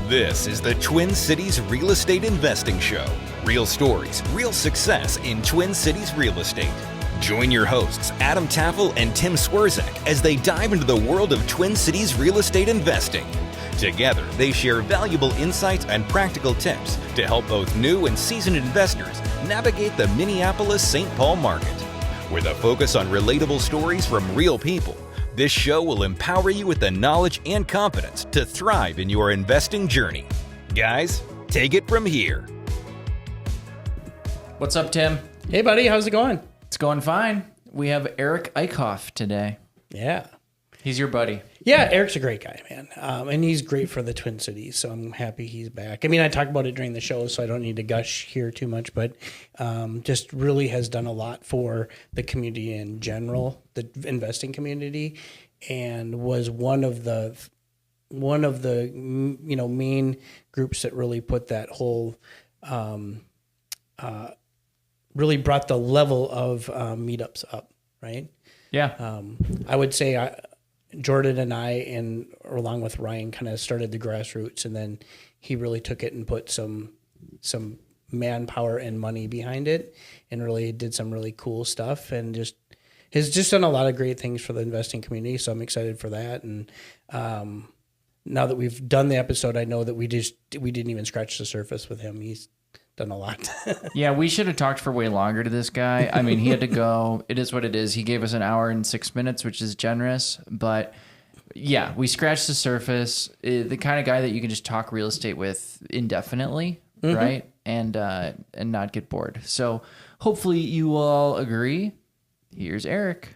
This is the Twin Cities Real Estate Investing Show. Real stories, real success in Twin Cities real estate. Join your hosts, Adam Tafel and Tim Swierczek, as they dive into the world of Twin Cities real estate investing. Together, they share valuable insights and practical tips to help both new and seasoned investors navigate the Minneapolis-St. Paul market. With a focus on relatable stories from real people, this show will empower you with the knowledge and confidence to thrive in your investing journey. Guys, take it from here. What's up, Tim? Hey, buddy. How's it going? It's going fine. We have Eric Eickoff today. Yeah. He's your buddy. Yeah, Eric's a great guy, man. And he's great for the Twin Cities, so I'm happy he's back. I mean, I talked about it during the show, so I don't need to gush here too much, but just really has done a lot for the community in general, the investing community, and was one of the main groups that really put that whole really brought the level of meetups up, right? Yeah. I would say Jordan and I, along with Ryan, kind of started the grassroots, and then he really took it and put some manpower and money behind it, and really did some really cool stuff, and has just done a lot of great things for the investing community. So I'm excited for that. And now that we've done the episode, I know that we didn't even scratch the surface with him. He's done a lot. Yeah, we should have talked for way longer to this guy. I mean, he had to go. It is what it is. He gave us an hour and 6 minutes, which is generous. But yeah, we scratched the surface. The kind of guy that you can just talk real estate with indefinitely, right? And not get bored. So hopefully you all agree. Here's Eric.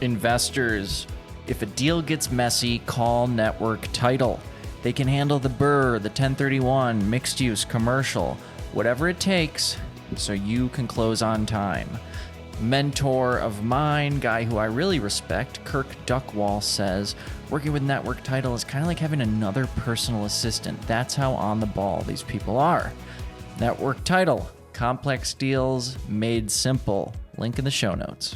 Investors, if a deal gets messy, call Network Title. They can handle the BRRRR, the 1031, mixed use, commercial, whatever it takes so you can close on time. Mentor of mine, guy who I really respect, Kirk Duckwall, says, working with Network Title is kind of like having another personal assistant. That's how on the ball these people are. Network Title, complex deals made simple. Link in the show notes.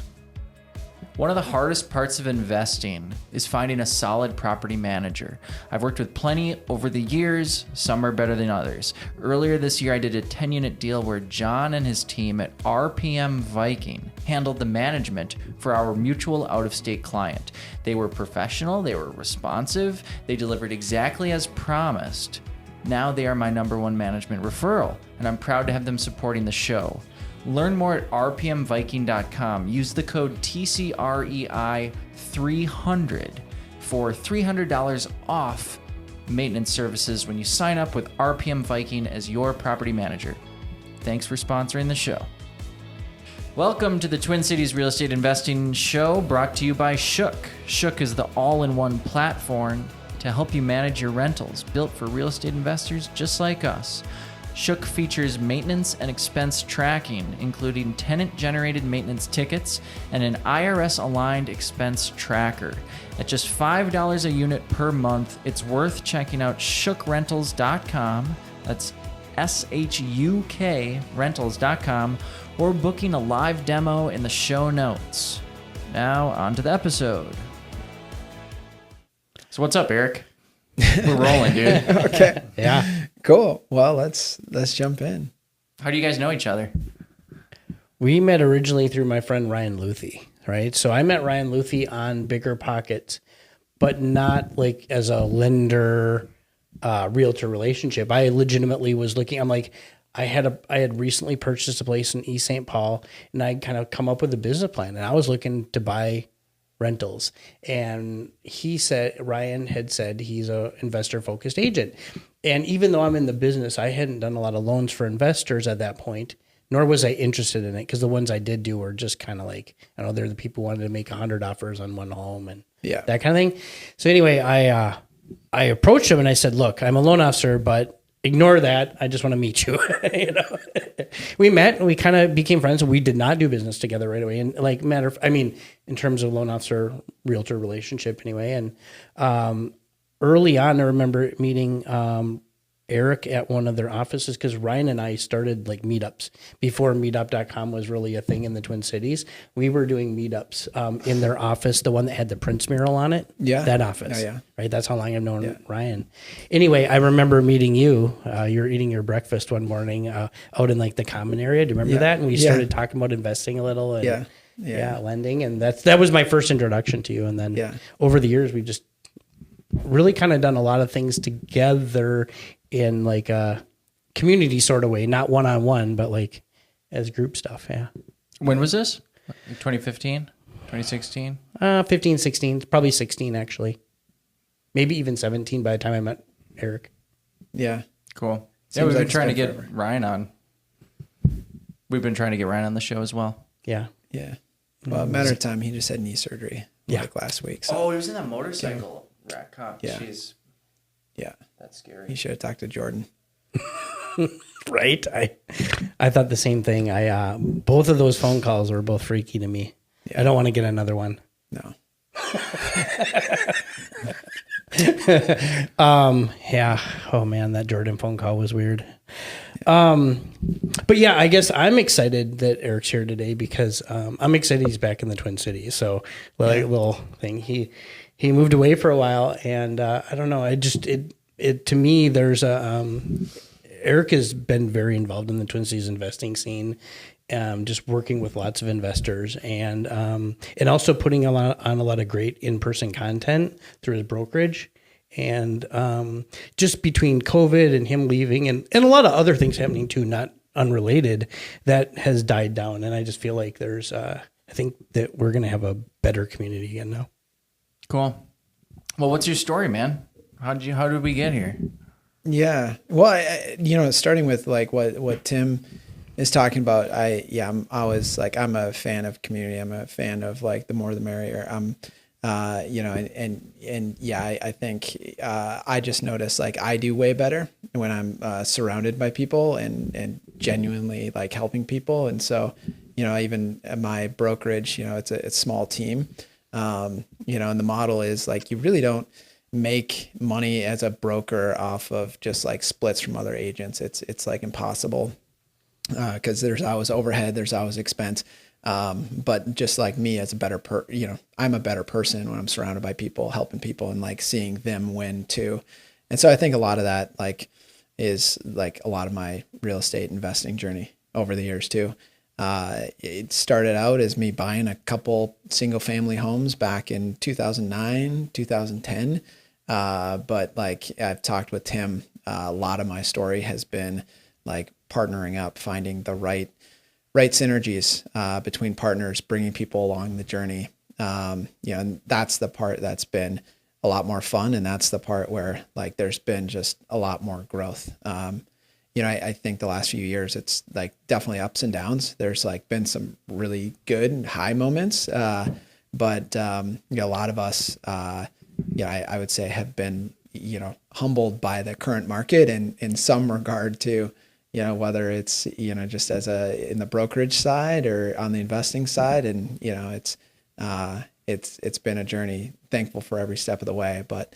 One of the hardest parts of investing is finding a solid property manager. I've worked with plenty over the years. Some are better than others. Earlier this year, I did a 10-unit deal where John and his team at RPM Viking handled the management for our mutual out-of-state client. They were professional, they were responsive, they delivered exactly as promised. Now they are my #1 management referral, and I'm proud to have them supporting the show. Learn more at rpmviking.com. Use the code TCREI300 for $300 off maintenance services when you sign up with RPM Viking as your property manager. Thanks for sponsoring the show. Welcome to the Twin Cities Real Estate Investing Show, brought to you by Shook. Shook is the all-in-one platform to help you manage your rentals, built for real estate investors just like us. Shook features maintenance and expense tracking, including tenant-generated maintenance tickets and an IRS-aligned expense tracker. At just $5 a unit per month, it's worth checking out shookrentals.com, that's SHUK rentals.com, or booking a live demo in the show notes. Now, on to the episode. So what's up, Eric? We're rolling, dude. Okay. Yeah. Cool. Well, let's jump in. How do you guys know each other? We met originally through my friend Ryan Luthi, right? So I met Ryan Luthi on Bigger Pockets, but not like as a lender realtor relationship. I legitimately was looking. I'm like, I had recently purchased a place in East St. Paul, and I kind of come up with a business plan, and I was looking to buy rentals. And Ryan had said he's a investor focused agent. And even though I'm in the business, I hadn't done a lot of loans for investors at that point, nor was I interested in it, because the ones I did do were just kind of like, I don't know, they're the people who wanted to make 100 offers on one home and that kind of thing. So anyway, I approached him and I said, look, I'm a loan officer, but ignore that. I just want to meet you. We met and we kind of became friends, and we did not do business together right away. And like in terms of loan officer realtor relationship anyway. And early on, I remember meeting Eric at one of their offices, because Ryan and I started like meetups before meetup.com was really a thing in the Twin Cities. We were doing meetups in their office, the one that had the Prince mural on it. Yeah. That office. Oh, yeah. Right. That's how long I've known Ryan. Anyway, I remember meeting you. You were eating your breakfast one morning out in like the common area. Do you remember that? And we started talking about investing a little and lending. And that was my first introduction to you. And then over the years, we've just really kind of done a lot of things together in like a community sort of way, not one-on-one, but like as group stuff. Yeah. When was this? 2015, 2016? 15, 16, probably 16 actually. Maybe even 17 by the time I met Eric. Yeah. Cool. Yeah, we've been trying to get Ryan on. We've been trying to get Ryan on the show as well. Yeah. Yeah. Well, a matter of time, he just had knee surgery like last week. So. Oh, he was in that motorcycle wreck, huh? Yeah. Jeez. Yeah. That's scary. He should have talked to Jordan. Right. I thought the same thing. Both of those phone calls were both freaky to me. Yeah. I don't want to get another one. No. Yeah. Oh man, that Jordan phone call was weird. But yeah, I guess I'm excited that Eric's here today because I'm excited he's back in the Twin Cities. So like little thing, he moved away for a while, and I don't know. It to me, there's Eric has been very involved in the Twin Cities investing scene. Just working with lots of investors and also putting on a lot of great in-person content through his brokerage. And just between COVID and him leaving and a lot of other things happening too, not unrelated, that has died down. And I just feel like there's, I think that we're going to have a better community again now. Cool. Well, what's your story, man? How did we get here? Yeah. Well, starting with like what Tim is talking about, I'm a fan of community. I'm a fan of like the more the merrier. I think I just notice like I do way better when I'm surrounded by people and genuinely like helping people. And so, even at my brokerage, it's a small team, and the model is like you really don't make money as a broker off of just like splits from other agents. It's like impossible. Cause there's always overhead, there's always expense. But just like me as a better I'm a better person when I'm surrounded by people, helping people and like seeing them win too. And so I think a lot of that like is like a lot of my real estate investing journey over the years too. It started out as me buying a couple single family homes back in 2009, 2010. But like I've talked with Tim, a lot of my story has been like partnering up, finding the right synergies between partners, bringing people along the journey. And that's the part that's been a lot more fun. And that's the part where like there's been just a lot more growth. I think the last few years, it's like definitely ups and downs. There's like been some really good and high moments. But a lot of us, I would say have been, humbled by the current market and in some regard to, whether it's, just in the brokerage side or on the investing side. And, it's been a journey, thankful for every step of the way, but,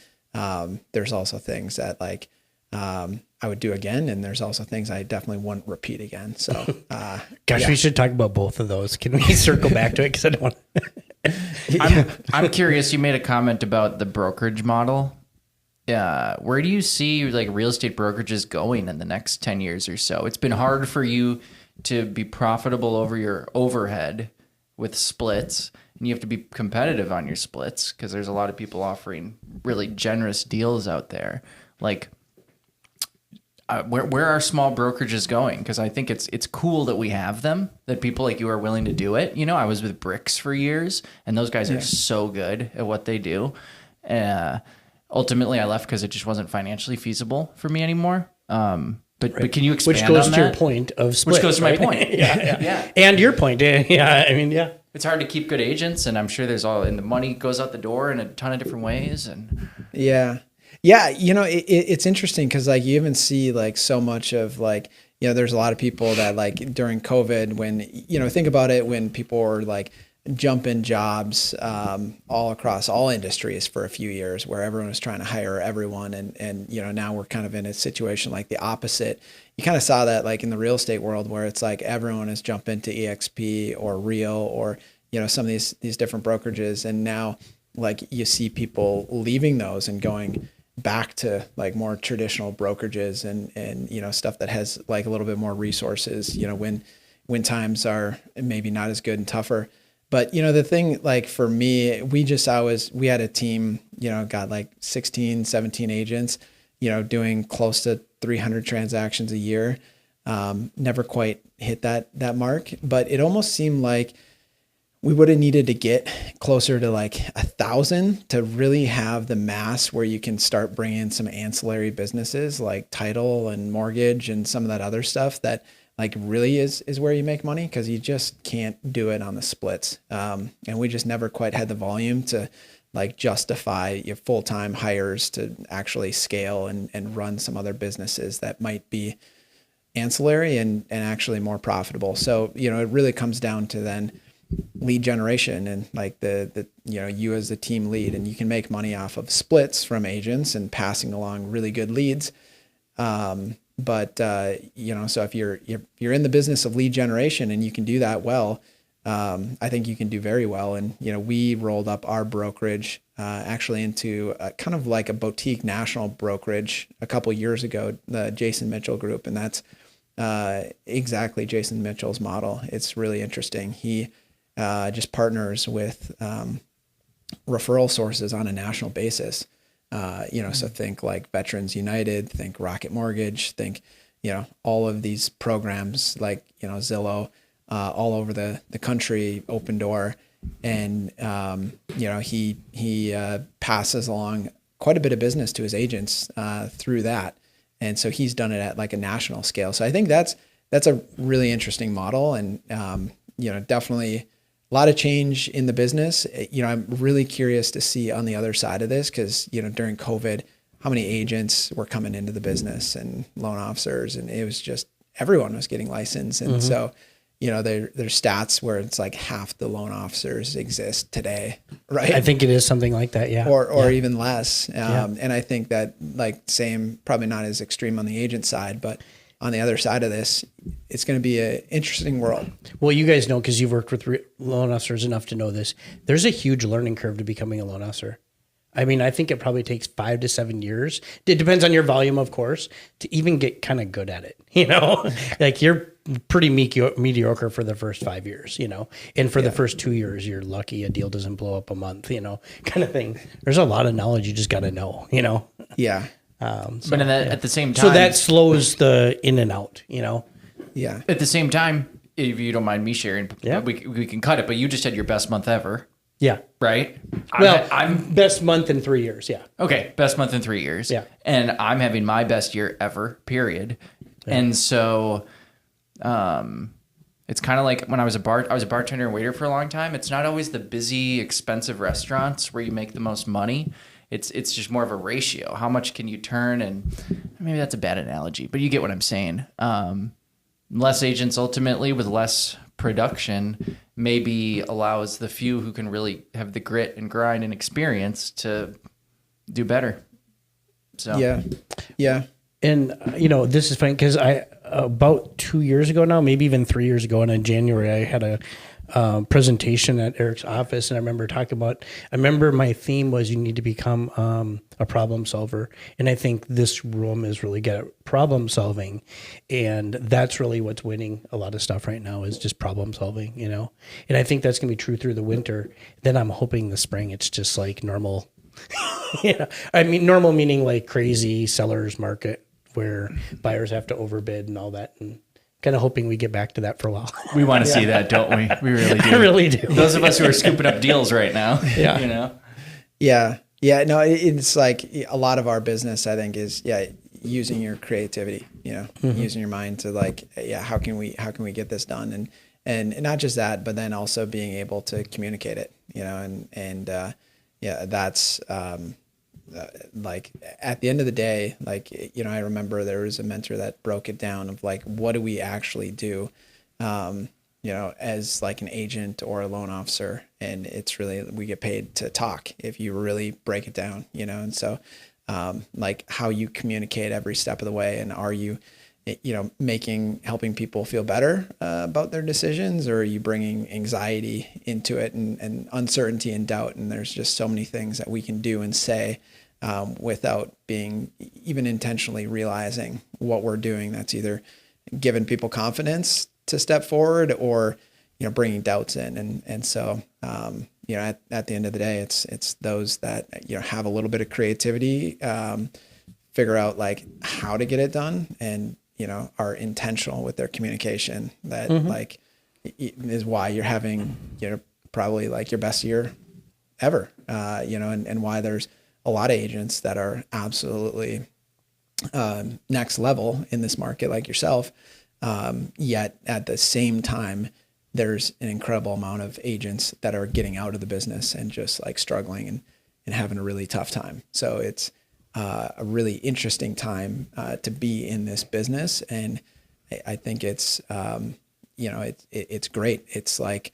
there's also things that like, I would do again. And there's also things I definitely wouldn't repeat again. So, we should talk about both of those. Can we circle back to it? Cause I don't want I'm curious. You made a comment about the brokerage model. Where do you see like real estate brokerages going in the next 10 years or so? It's been hard for you to be profitable over your overhead with splits, and you have to be competitive on your splits because there's a lot of people offering really generous deals out there. Like, where are small brokerages going? Because I think it's cool that we have them, that people like you are willing to do it. I was with Bricks for years, and those guys are so good at what they do. Ultimately, I left because it just wasn't financially feasible for me anymore. But can you expand on that? Which goes to your point of split. Which goes to my point. Yeah. And your point. Yeah. I mean, yeah. It's hard to keep good agents, and I'm sure and the money goes out the door in a ton of different ways. And yeah. It's interesting because like you even see like so much of like, there's a lot of people that like during COVID when, think about it, when people were like jump in jobs all across all industries for a few years, where everyone was trying to hire everyone, and now we're kind of in a situation like the opposite. You kind of saw that like in the real estate world, where it's like everyone is jumping to EXP or Real or some of these different brokerages, and now like you see people leaving those and going back to like more traditional brokerages and stuff that has like a little bit more resources, when times are maybe not as good and tougher. But the thing, like for me, we had a team, got like 16, 17 agents, doing close to 300 transactions a year. Never quite hit that mark, but it almost seemed like we would have needed to get closer to like 1,000 to really have the mass where you can start bringing some ancillary businesses like title and mortgage and some of that other stuff that like really is where you make money, because you just can't do it on the splits. And we just never quite had the volume to like justify your full-time hires to actually scale and run some other businesses that might be ancillary and actually more profitable. So, it really comes down to then lead generation and like the you as the team lead, and you can make money off of splits from agents and passing along really good leads. But so if you're in the business of lead generation and you can do that well, I think you can do very well. And, we rolled up our brokerage actually into kind of like a boutique national brokerage a couple years ago, the Jason Mitchell Group. And that's exactly Jason Mitchell's model. It's really interesting. He just partners with referral sources on a national basis. So think like Veterans United, think Rocket Mortgage, think, all of these programs like, Zillow, all over the country, Open Door. And, he passes along quite a bit of business to his agents through that. And so he's done it at like a national scale. So I think that's a really interesting model, and, definitely a lot of change in the business. I'm really curious to see on the other side of this, because, during COVID, how many agents were coming into the business and loan officers, and it was just, everyone was getting licensed. And so, there's stats where it's like half the loan officers exist today, right? I think it is something like that. Yeah. Or even less. And I think that like same, probably not as extreme on the agent side, but on the other side of this, it's going to be an interesting world. Well, you guys know, because you've worked with loan officers enough to know this, there's a huge learning curve to becoming a loan officer. I mean, I think it probably takes 5 to 7 years. It depends on your volume, of course, to even get kind of good at it. Like you're pretty mediocre for the first 5 years, and for the first 2 years, you're lucky a deal doesn't blow up a month, kind of thing. There's a lot of knowledge you just got to know, Yeah. But at the same time, so that slows the in and out, Yeah. At the same time, if you don't mind me sharing, we can cut it. But you just had your best month ever. Yeah. Right. Well, I'm best month in 3 years. Yeah. Okay. Best month in 3 years. Yeah. And I'm having my best year ever, period. Yeah. And so, it's kind of like when I was a bartender and waiter for a long time. It's not always the busy, expensive restaurants where you make the most money. It's just more of a ratio. How much can you turn? And maybe that's a bad analogy, but you get what I'm saying. Less agents ultimately with less production maybe allows the few who can really have the grit and grind and experience to do better. So yeah. And this is funny because I about 2 years ago now, maybe even 3 years ago, in January, I had a presentation at Eric's office, and I remember my theme was you need to become a problem solver, and I think this room is really good at problem solving, and that's really what's winning a lot of stuff right now is just problem solving, and I think that's gonna be true through the winter. Then I'm hoping the spring it's just like normal. I mean normal meaning like crazy sellers market where buyers have to overbid and all that, and kind of hoping we get back to that for a while. We want to see that, don't we? We really do. I really do. Those of us who are scooping up deals right now. Yeah. Yeah. No, it's like a lot of our business, I think, is using your creativity, using your mind to like, how can we get this done? And not just that, but then also being able to communicate it, that's, like at the end of the day, like, I remember there was a mentor that broke it down of like, what do we actually do? as like an agent or a loan officer. And it's really, we get paid to talk if you really break it down, and so like how you communicate every step of the way, and are you, helping people feel better about their decisions, or are you bringing anxiety into it and uncertainty and doubt? And there's just so many things that we can do and say without being even intentionally realizing what we're doing. That's either giving people confidence to step forward, or bringing doubts in. And so at the end of the day, it's those that have a little bit of creativity, figure out like how to get it done, and are intentional with their communication. That like is why you're having probably like your best year ever, and why there's a lot of agents that are absolutely next level in this market like yourself. Yet at the same time, there's an incredible amount of agents that are getting out of the business and just like struggling and having a really tough time. So it's a really interesting time to be in this business. And I think it's, it's great. It's like,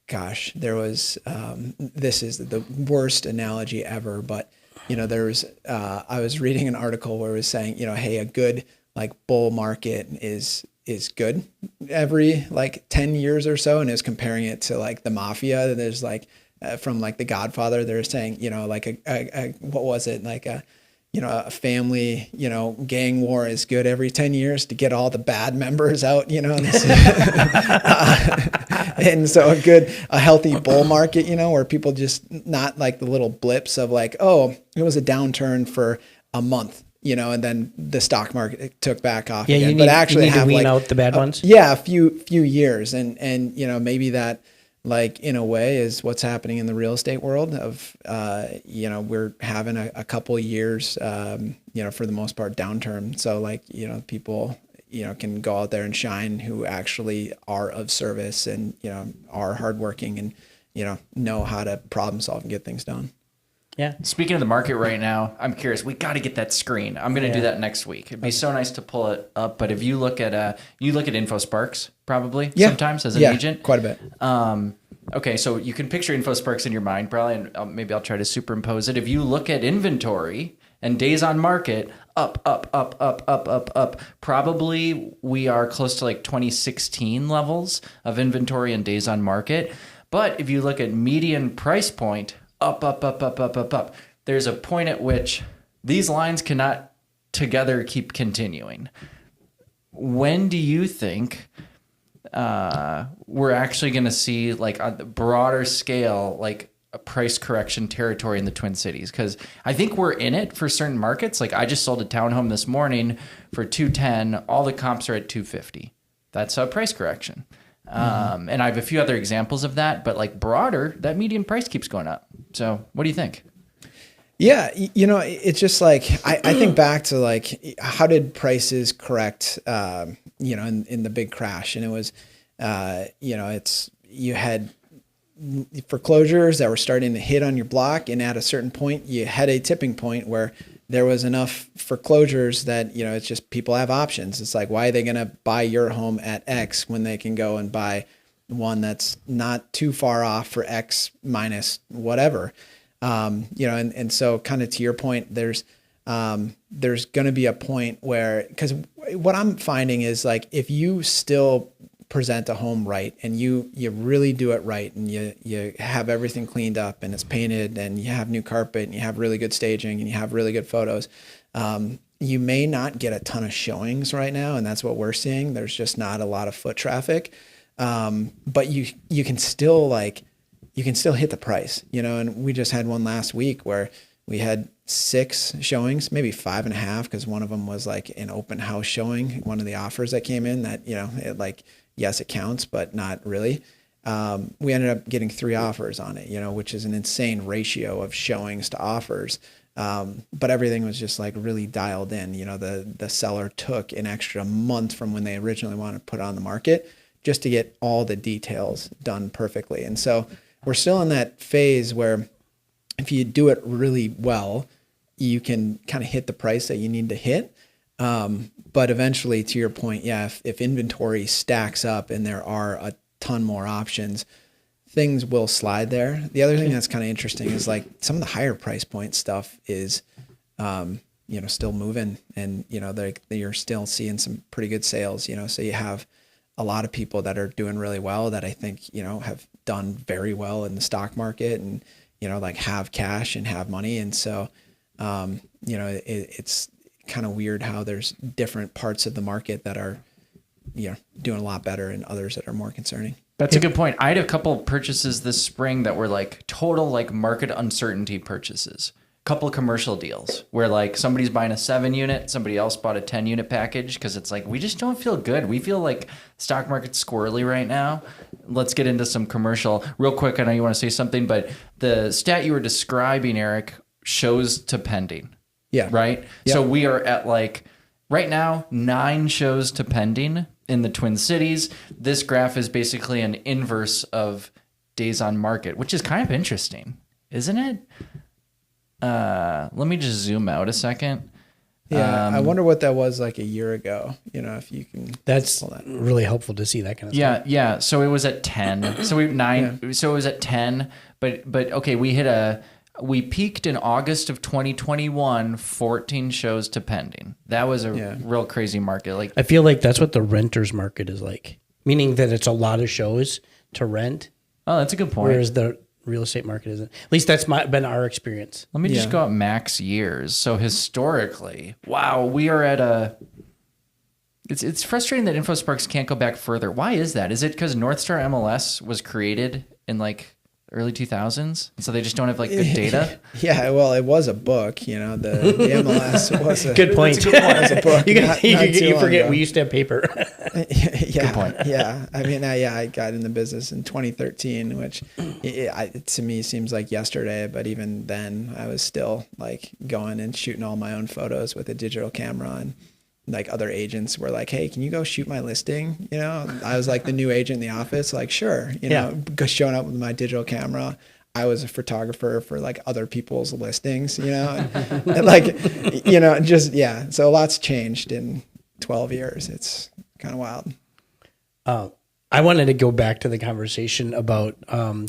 gosh, there was, this is the worst analogy ever, but there was, I was reading an article where it was saying, hey, a good like bull market is good every like 10 years or so. And it was comparing it to like the mafia. There's like, from like The Godfather, they're saying, like a what was it? Like a family, gang war is good every 10 years to get all the bad members out, and so a healthy bull market, where people just not like the little blips of like, oh, it was a downturn for a month, and then the stock market took back off again. But actually you need have to wean like out the bad ones. Yeah, a few years. And maybe that like in a way is what's happening in the real estate world of, we're having a couple of years, for the most part downturn. So like, people, can go out there and shine who actually are of service and, are hardworking and, know how to problem solve and get things done. Yeah. Speaking of the market right now, I'm curious. We got to get that screen. I'm going to do that next week. It'd be so nice to pull it up. But if you look at InfoSparks probably sometimes as an agent, quite a bit. Okay, so you can picture InfoSparks in your mind probably, and maybe I'll try to superimpose it. If you look at inventory and days on market, up. Probably we are close to like 2016 levels of inventory and days on market. But if you look at median price point, up. There's a point at which these lines cannot together keep continuing. When do you think we're actually going to see like on the broader scale, like a price correction territory in the Twin Cities? Because I think we're in it for certain markets. Like I just sold a townhome this morning for $210. All the comps are at $250. That's a price correction. And I have a few other examples of that, but like broader, that median price keeps going up. So what do you think? Yeah. It's just like, I think back to like, how did prices correct, in the big crash? And it was, you had foreclosures that were starting to hit on your block. And at a certain point, you had a tipping point where there was enough foreclosures that, it's just people have options. It's like, why are they going to buy your home at X when they can go and buy one that's not too far off for X minus whatever? And so kind of to your point, there's going to be a point where, because what I'm finding is like, if you still present a home right and you really do it right and you have everything cleaned up and it's painted and you have new carpet and you have really good staging and you have really good photos, you may not get a ton of showings right now. And that's what we're seeing. There's just not a lot of foot traffic. But you can still hit the price, and we just had one last week where we had 6 showings, maybe 5.5, because one of them was like an open house showing, one of the offers that came in that, it like, yes, it counts, but not really. We ended up getting 3 offers on it, which is an insane ratio of showings to offers. But everything was just like really dialed in. The seller took an extra month from when they originally wanted to put it on the market just to get all the details done perfectly. And so we're still in that phase where if you do it really well, you can kind of hit the price that you need to hit. But eventually, to your point, yeah, if inventory stacks up and there are a ton more options, things will slide there. The other thing that's kind of interesting is like some of the higher price point stuff is, still moving, and, you're still seeing some pretty good sales, so you have a lot of people that are doing really well that I think, have done very well in the stock market and, like have cash and have money. And so, it's kind of weird how there's different parts of the market that are, doing a lot better and others that are more concerning. That's a good point. I had a couple of purchases this spring that were like total like market uncertainty purchases. Couple of commercial deals where like somebody's buying a 7-unit, somebody else bought a 10-unit package because it's like we just don't feel good. We feel like stock market's squirrely right now. Let's get into some commercial real quick. I know you want to say something, but the stat you were describing, Eric, shows to pending. Yeah. Right? Yeah. So we are at like right now 9 shows to pending in the Twin Cities. This graph is basically an inverse of days on market, which is kind of interesting, isn't it? Let me just zoom out a second. Yeah, I wonder what that was like a year ago. If you can. That's really helpful to see that kind of stuff. stuff. Yeah. So it was at 10. So we 9. Yeah. So it was at 10. But okay, we peaked in August of 2021, 14 shows to pending. That was a real crazy market. Like I feel like that's what the renters market is like, meaning that it's a lot of shows to rent. Oh, that's a good point. Whereas the real estate market isn't. At least that's been our experience. Let me just go at max years. So historically, wow, we are at it's frustrating that InfoSparks can't go back further. Why is that? Is it because North Star MLS was created in like early 2000s, so they just don't have like good data? Yeah, well, it was a book, the MLS was a good point. Was a book. you forget we used to have paper. Yeah, good point. Yeah, I mean, I got in the business in 2013, which to me seems like yesterday, but even then I was still like going and shooting all my own photos with a digital camera, and like other agents were like, hey, can you go shoot my listing? I was like the new agent in the office, like, sure, go showing up with my digital camera. I was a photographer for like other people's listings, and like, so a lot's changed in 12 years. It's kind of wild. I wanted to go back to the conversation about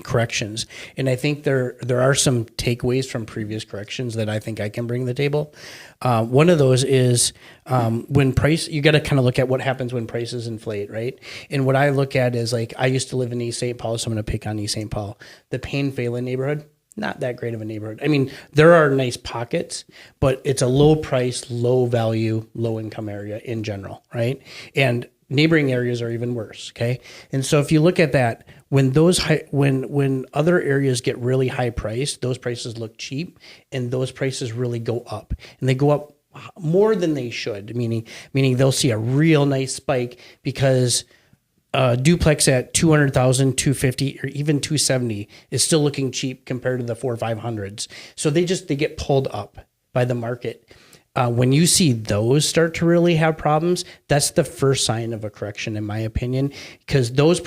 corrections, and I think there are some takeaways from previous corrections that I think I can bring to the table. One of those is when price, you got to kind of look at what happens when prices inflate, right? And what I look at is like, I used to live in East St. Paul, so I'm going to pick on East St. Paul. The Payne-Phelan neighborhood, not that great of a neighborhood. I mean, there are nice pockets, but it's a low price, low value, low income area in general, right? And neighboring areas are even worse. Okay. And so if you look at that, when when other areas get really high priced, those prices look cheap, and those prices really go up, and they go up more than they should, meaning they'll see a real nice spike because duplex at 200,000, 250, or even 270 is still looking cheap compared to the 400s or 500s. So they get pulled up by the market. When you see those start to really have problems, that's the first sign of a correction, in my opinion, because those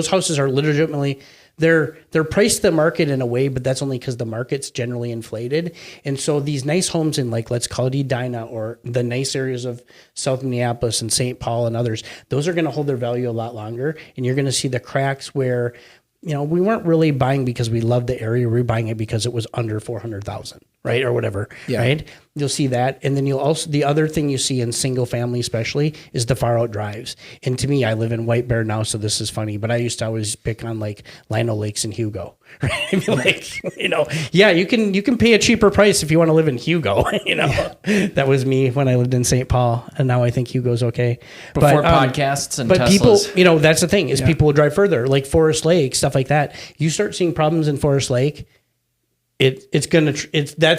houses are legitimately, they're priced to the market in a way, but that's only because the market's generally inflated. And so these nice homes in, like, let's call it Edina or the nice areas of South Minneapolis and St. Paul and others, those are going to hold their value a lot longer. And you're going to see the cracks where, we weren't really buying because we loved the area. We were buying it because it was under 400,000, right? Or whatever, right? You'll see that. And then the other thing you see in single family especially is the far out drives. And to me, I live in White Bear now, so this is funny, but I used to always pick on like Lino Lakes and Hugo, right? I mean, like, you can pay a cheaper price if you want to live in Hugo, That was me when I lived in St. Paul, and now I think Hugo's okay. Before podcasts and but Teslas. people, that's the thing, is people will drive further, like Forest Lake, stuff like that. You start seeing problems in Forest Lake, that's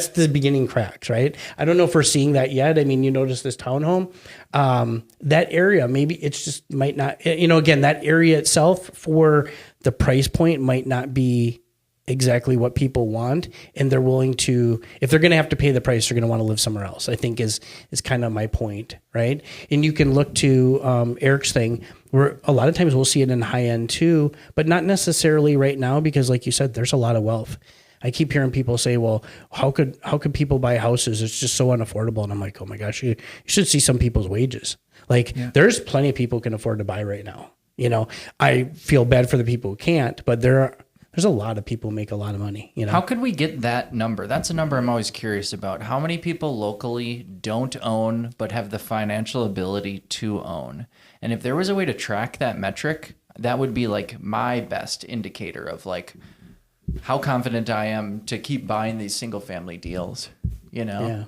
the beginning cracks, right? I don't know if we're seeing that yet. I mean, you notice this townhome, that area, maybe it's just might not, again, that area itself for the price point might not be exactly what people want. And they're willing to, if they're going to have to pay the price, they're going to want to live somewhere else, I think is kind of my point, right? And you can look to Eric's thing, where a lot of times we'll see it in high end too, but not necessarily right now, because like you said, there's a lot of wealth. I keep hearing people say, well, how could people buy houses? It's just so unaffordable. And I'm like, oh my gosh, you should see some people's wages. Like there's plenty of people who can afford to buy right now. You know, I feel bad for the people who can't, but there's a lot of people who make a lot of money. You know, how could we get that number? That's a number I'm always curious about. How many people locally don't own but have the financial ability to own? And if there was a way to track that metric, that would be like my best indicator of like how confident I am to keep buying these single family deals, you know?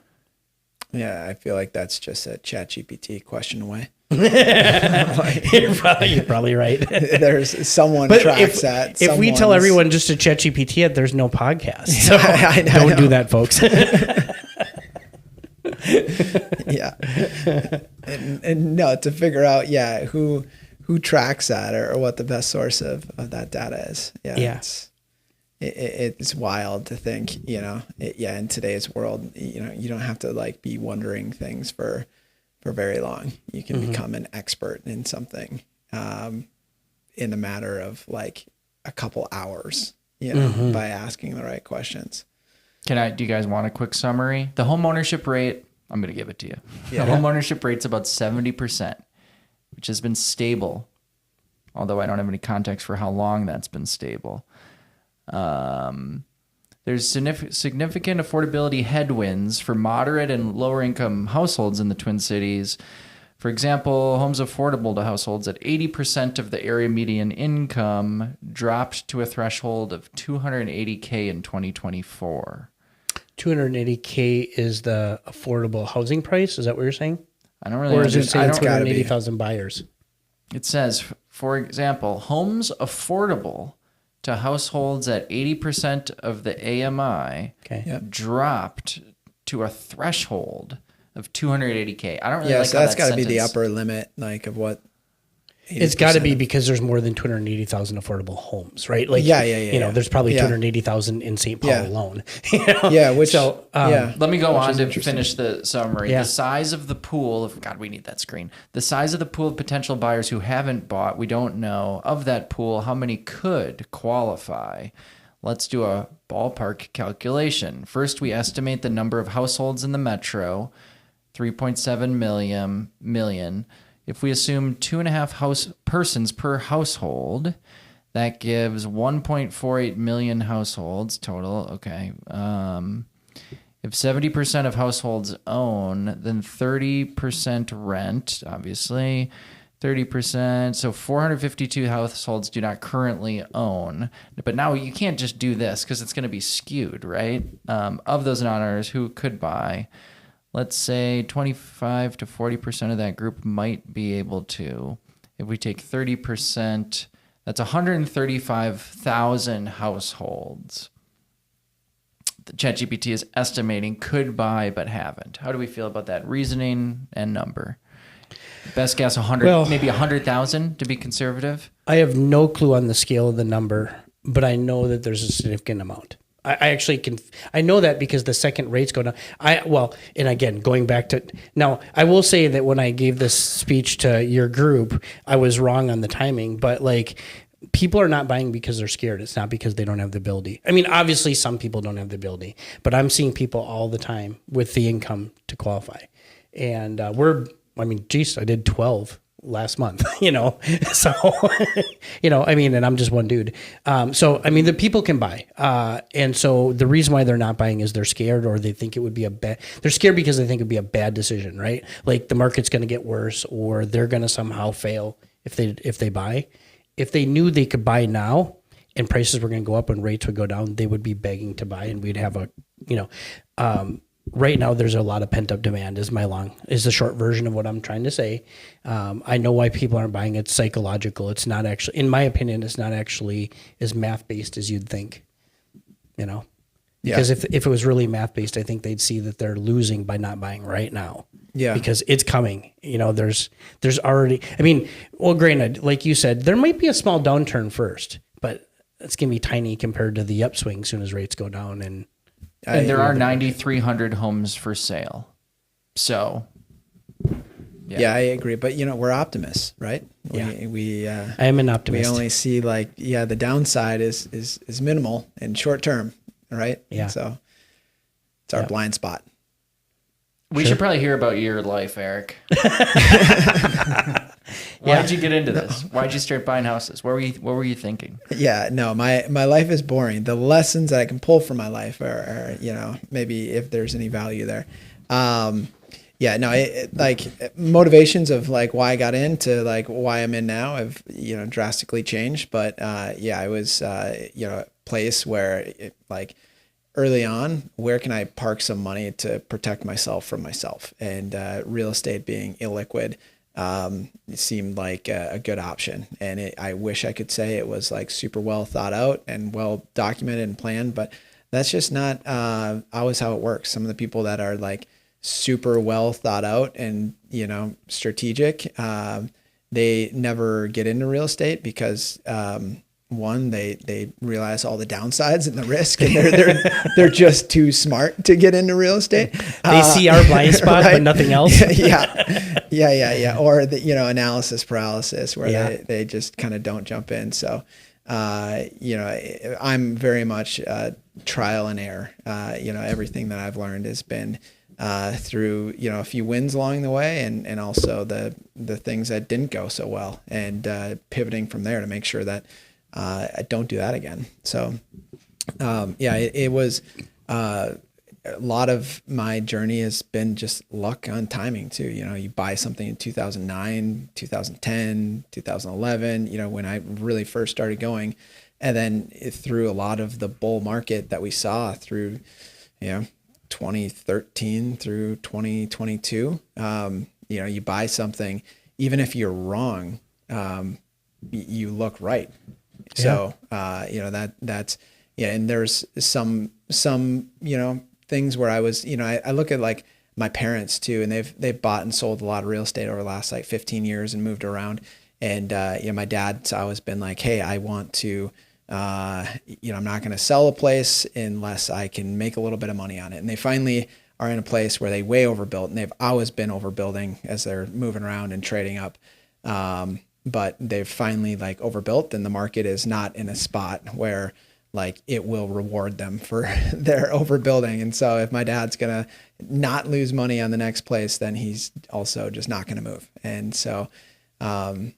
Yeah, I feel like that's just a ChatGPT question away. You're probably right. There's someone But tracks that. if we tell everyone just to ChatGPT it, there's no podcast. So I don't do that, folks. Yeah. And no, to figure out, who tracks that or what the best source of that data is. Yeah. It's wild to think, you know, in today's world, you know, you don't have to like be wondering things for very long. You can become an expert in something in the matter of like a couple hours, you know, by asking the right questions. Do you guys want a quick summary? The home ownership rate, I'm going to give it to you. Yeah. The home ownership rate's about 70%, which has been stable, although I don't have any context for how long that's been stable. There's significant affordability headwinds for moderate and lower income households in the Twin Cities. For example, homes affordable to households at 80% of the area median income dropped to a threshold of $280K in 2024. $280K is the affordable housing price. Is that what you're saying? I don't really Or is it saying It's gotta be. 280,000 buyers? It says, for example, homes affordable to households at 80% of the AMI dropped to a threshold of 280K. I don't really like so how that's got to be the sentence- upper limit, like of what. It's got to be 80% because there's more than 280,000 affordable homes, right? Like, Yeah. there's probably Yeah. 280,000 in St. Paul Yeah. alone. You know? Yeah, which Let me go Which on is to interesting. finish the summary. Yeah. The size of the pool of God, we need that screen. The size of the pool of potential buyers who haven't bought, we don't know. Of that pool, how many could qualify? Let's do a ballpark calculation. First, we estimate the number of households in the metro, 3.7 million. If we assume 2.5 persons per household, that gives 1.48 million households total. Okay. If 70% of households own, then 30% rent, obviously. 30%, so 452 households do not currently own. But now you can't just do this because it's going to be skewed, right? Of those non-owners who could buy, let's say 25 to 40% of that group might be able to. If we take 30%, that's 135,000 households. The ChatGPT is estimating could buy but haven't. How do we feel about that reasoning and number? Best guess 100, maybe 100,000 to be conservative. I have no clue on the scale of the number, but I know that there's a significant amount. I actually can. I know that because the second rates go down. And again, going back to now, I will say that when I gave this speech to your group, I was wrong on the timing. But like, people are not buying because they're scared. It's not because they don't have the ability. I mean, obviously, some people don't have the ability, but I'm seeing people all the time with the income to qualify, and I did 12 last month, so, and I'm just one dude. The people can buy. And so the reason why they're not buying is they're scared, or they think it would be they're scared because they think it'd be a bad decision, right? Like the market's going to get worse, or they're going to somehow fail if they buy. If they knew they could buy now and prices were going to go up and rates would go down, they would be begging to buy, and we'd have right now, there's a lot of pent up demand is the short version of what I'm trying to say. I know why people aren't buying. It's psychological. It's not actually, in my opinion, it's not actually as math based as you'd think, because if it was really math based, I think they'd see that they're losing by not buying right now. Yeah. Because it's coming, there's already, granted, like you said, there might be a small downturn first, but it's going to be tiny compared to the upswing as soon as rates go down. And there are 9,300 homes for sale. So, yeah, I agree. But, we're optimists, right? Yeah. I am an optimist. We only see the downside is minimal and short term. right? Yeah. So it's our blind spot. We should probably hear about your life, Eric. Why did you get into this? Why did you start buying houses? What were you thinking? Yeah, no, my life is boring. The lessons that I can pull from my life are maybe if there's any value there. Like motivations of like why I got into like why I'm in now have, drastically changed. But I was, a place where early on, where can I park some money to protect myself from myself? And real estate being illiquid it seemed like a good option. And I wish I could say it was like super well thought out and well documented and planned, but that's just not always how it works. Some of the people that are like super well thought out and, strategic, they never get into real estate because one, they realize all the downsides and the risk, and they're just too smart to get into real estate. They see our blind spot, right? But nothing else. Yeah. Or analysis paralysis, where they just kind of don't jump in. So, I'm very much trial and error. Everything that I've learned has been through a few wins along the way, and also the things that didn't go so well, and pivoting from there to make sure that I don't do that again. So, it was a lot of my journey has been just luck on timing too. You buy something in 2009, 2010, 2011, when I really first started going, and then through a lot of the bull market that we saw through, 2013 through 2022, you buy something, even if you're wrong, you look right. So, that's, and there's some, things where I was, I look at like my parents too, and they've bought and sold a lot of real estate over the last like 15 years and moved around. And, my dad's always been like, hey, I want to, I'm not going to sell a place unless I can make a little bit of money on it. And they finally are in a place where they way overbuilt, and they've always been overbuilding as they're moving around and trading up. But they've finally like overbuilt, and the market is not in a spot where like it will reward them for their overbuilding. And so if my dad's going to not lose money on the next place, then he's also just not going to move. And so, and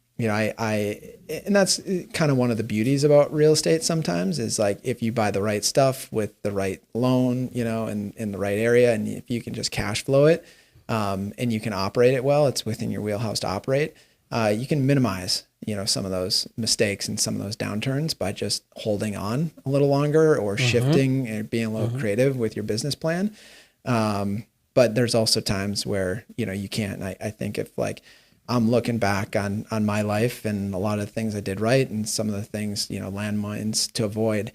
that's kind of one of the beauties about real estate sometimes is like, if you buy the right stuff with the right loan, in the right area, and if you can just cash flow it, and you can operate it well, it's within your wheelhouse to operate. You can minimize, some of those mistakes and some of those downturns by just holding on a little longer or shifting and being a little creative with your business plan. But there's also times where, you can't. I think if like I'm looking back on my life and a lot of the things I did right and some of the things, landmines to avoid,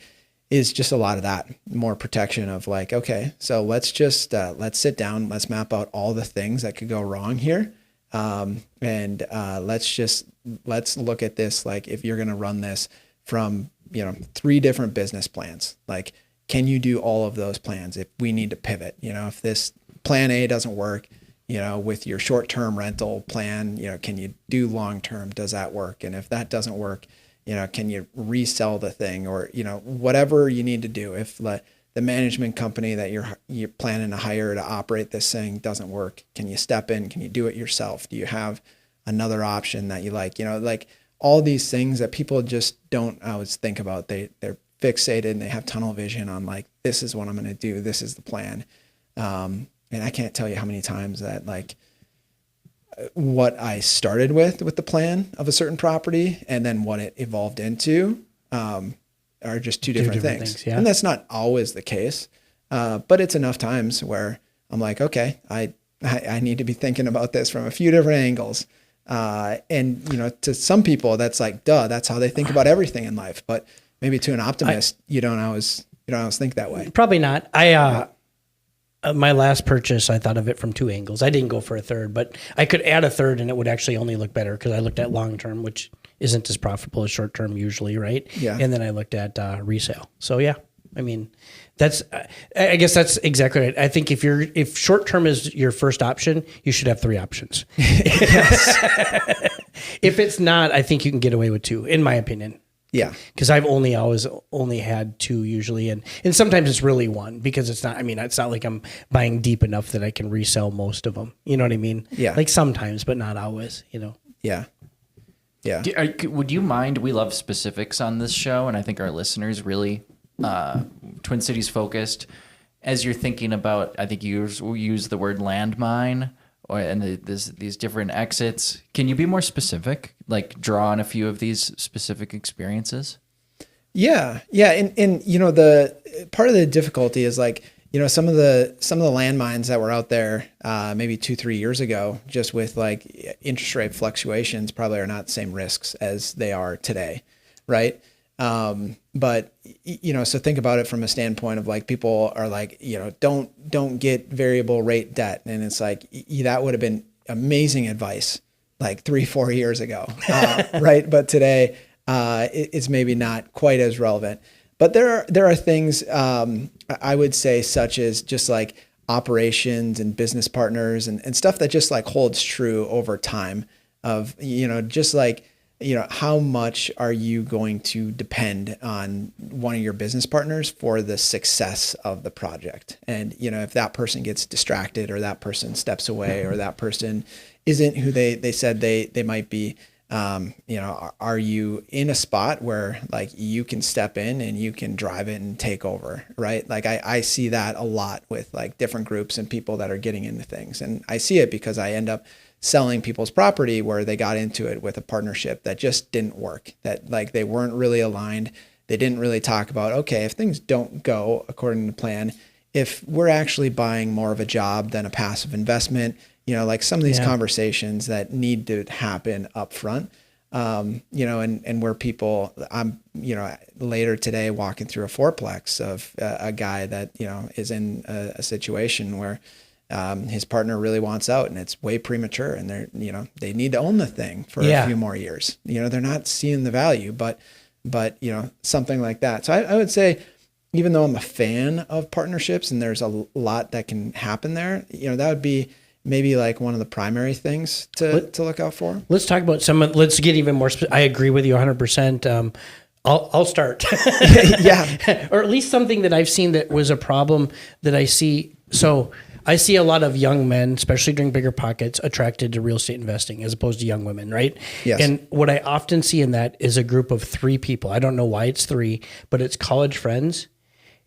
is just a lot of that more protection of like, okay, so let's just, let's sit down, let's map out all the things that could go wrong here. Let's look at this. Like if you're going to run this from, 3 different business plans, like, can you do all of those plans? If we need to pivot, if this plan A doesn't work, with your short-term rental plan, can you do long-term? Does that work? And if that doesn't work, can you resell the thing or, whatever you need to do. If the management company that you're planning to hire to operate this thing doesn't work, can you step in? Can you do it yourself? Do you have another option that you like? Like all these things that people just don't always think about. They're fixated and they have tunnel vision on like, this is what I'm going to do. This is the plan. And I can't tell you how many times that like what I started with the plan of a certain property and then what it evolved into, are just two different things. Yeah. And that's not always the case. But it's enough times where I'm like, okay, I need to be thinking about this from a few different angles. And to some people that's like, duh, that's how they think about everything in life. But maybe to an optimist, you don't always think that way. Probably not. My last purchase, I thought of it from 2 angles. I didn't go for a third, but I could add a third and it would actually only look better because I looked at long-term, which isn't as profitable as short-term usually, right? Yeah. And then I looked at resale. So yeah, I mean, I guess that's exactly right. I think if short-term is your first option, you should have 3 options. If it's not, I think you can get away with 2, in my opinion. Yeah. Because I've always only had two usually. And sometimes it's really one because it's not like I'm buying deep enough that I can resell most of them. You know what I mean? Yeah. Like sometimes, but not always, you know? Yeah. Yeah. Would you mind? We love specifics on this show, and I think our listeners really Twin Cities focused. As you're thinking about, I think you use the word landmine, these different exits. Can you be more specific? Like draw on a few of these specific experiences. Yeah. And you know, the part of the difficulty is like, you know, some of the landmines that were out there maybe 2-3 years ago, just with like interest rate fluctuations, probably are not the same risks as they are today, right? But you know, so think about it from a standpoint of like people are like, you know, don't get variable rate debt, and it's like that would have been amazing advice like 3-4 years ago, right? But today it's maybe not quite as relevant. But there are things I would say, such as just like operations and business partners and stuff that just like holds true over time of, you know, just like, you know, how much are you going to depend on one of your business partners for the success of the project? And, you know, if that person gets distracted or that person steps away or that person isn't who they said they might be, you know, are you in a spot where like you can step in and you can drive it and take over, right? Like I see that a lot with like different groups and people that are getting into things. And I see it because I end up selling people's property where they got into it with a partnership that just didn't work, that like they weren't really aligned. They didn't really talk about, okay, if things don't go according to plan, if we're actually buying more of a job than a passive investment, you know, like some of these conversations that need to happen up front, you know, and where people, I'm, you know, later today walking through a fourplex of a guy that, you know, is in a situation where his partner really wants out and it's way premature and they're, you know, they need to own the thing for a few more years. You know, they're not seeing the value, but, you know, something like that. So I would say, even though I'm a fan of partnerships and there's a lot that can happen there, you know, that would be maybe like one of the primary things to look out for. Let's talk about let's get even more I agree with you 100%. I'll start. Yeah. Or at least something that I've seen that was a problem that I see. So I see a lot of young men, especially during bigger pockets, attracted to real estate investing as opposed to young women, right? Yes. And what I often see in that is a group of 3 people. I don't know why it's 3, but it's college friends,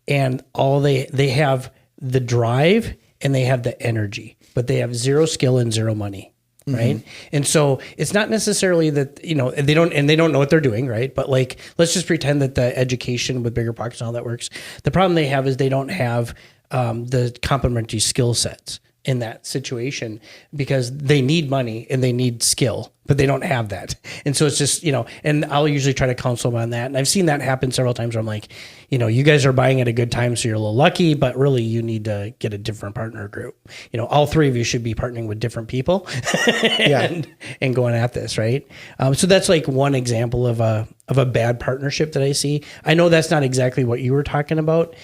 and all they have the drive and they have the energy, but they have 0 skill and 0 money. Right. Mm-hmm. And so it's not necessarily that, you know, they don't know what they're doing. Right. But like, let's just pretend that the education with bigger pockets and all that works. The problem they have is they don't have the complementary skill sets in that situation because they need money and they need skill, but they don't have that. And so it's just, you know, and I'll usually try to counsel them on that. And I've seen that happen several times where I'm like, you know, you guys are buying at a good time, so you're a little lucky, but really you need to get a different partner group. You know, all 3 of you should be partnering with different people and going at this, right? So that's like one example of a bad partnership that I see. I know that's not exactly what you were talking about.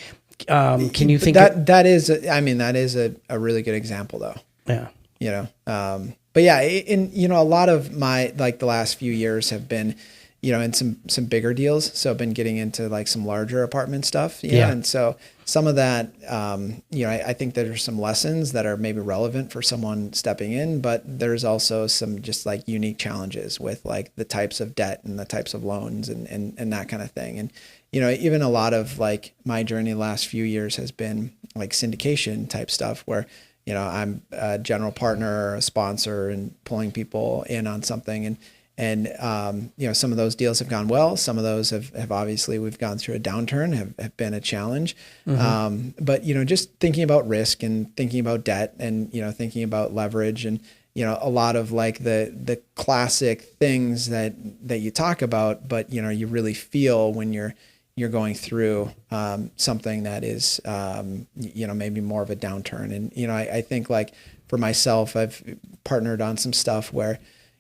Can you think that is a really good example though. Yeah. You know, but yeah, you know, a lot of my, like the last few years have been, you know, in some bigger deals. So I've been getting into like some larger apartment stuff. You know? And so some of that, you know, I think there's some lessons that are maybe relevant for someone stepping in, but there's also some just like unique challenges with like the types of debt and the types of loans and that kind of thing. And, you know, even a lot of like my journey the last few years has been like syndication type stuff where, you know, I'm a general partner or a sponsor and pulling people in on something. And you know, some of those deals have gone well. Some of those have obviously, we've gone through a downturn, have been a challenge. Mm-hmm. But, you know, just thinking about risk and thinking about debt and, you know, thinking about leverage and, you know, a lot of like the classic things that you talk about, but, you know, you really feel when you're going through something that is, you know, maybe more of a downturn. And, you know, I think like for myself, I've partnered on some stuff where,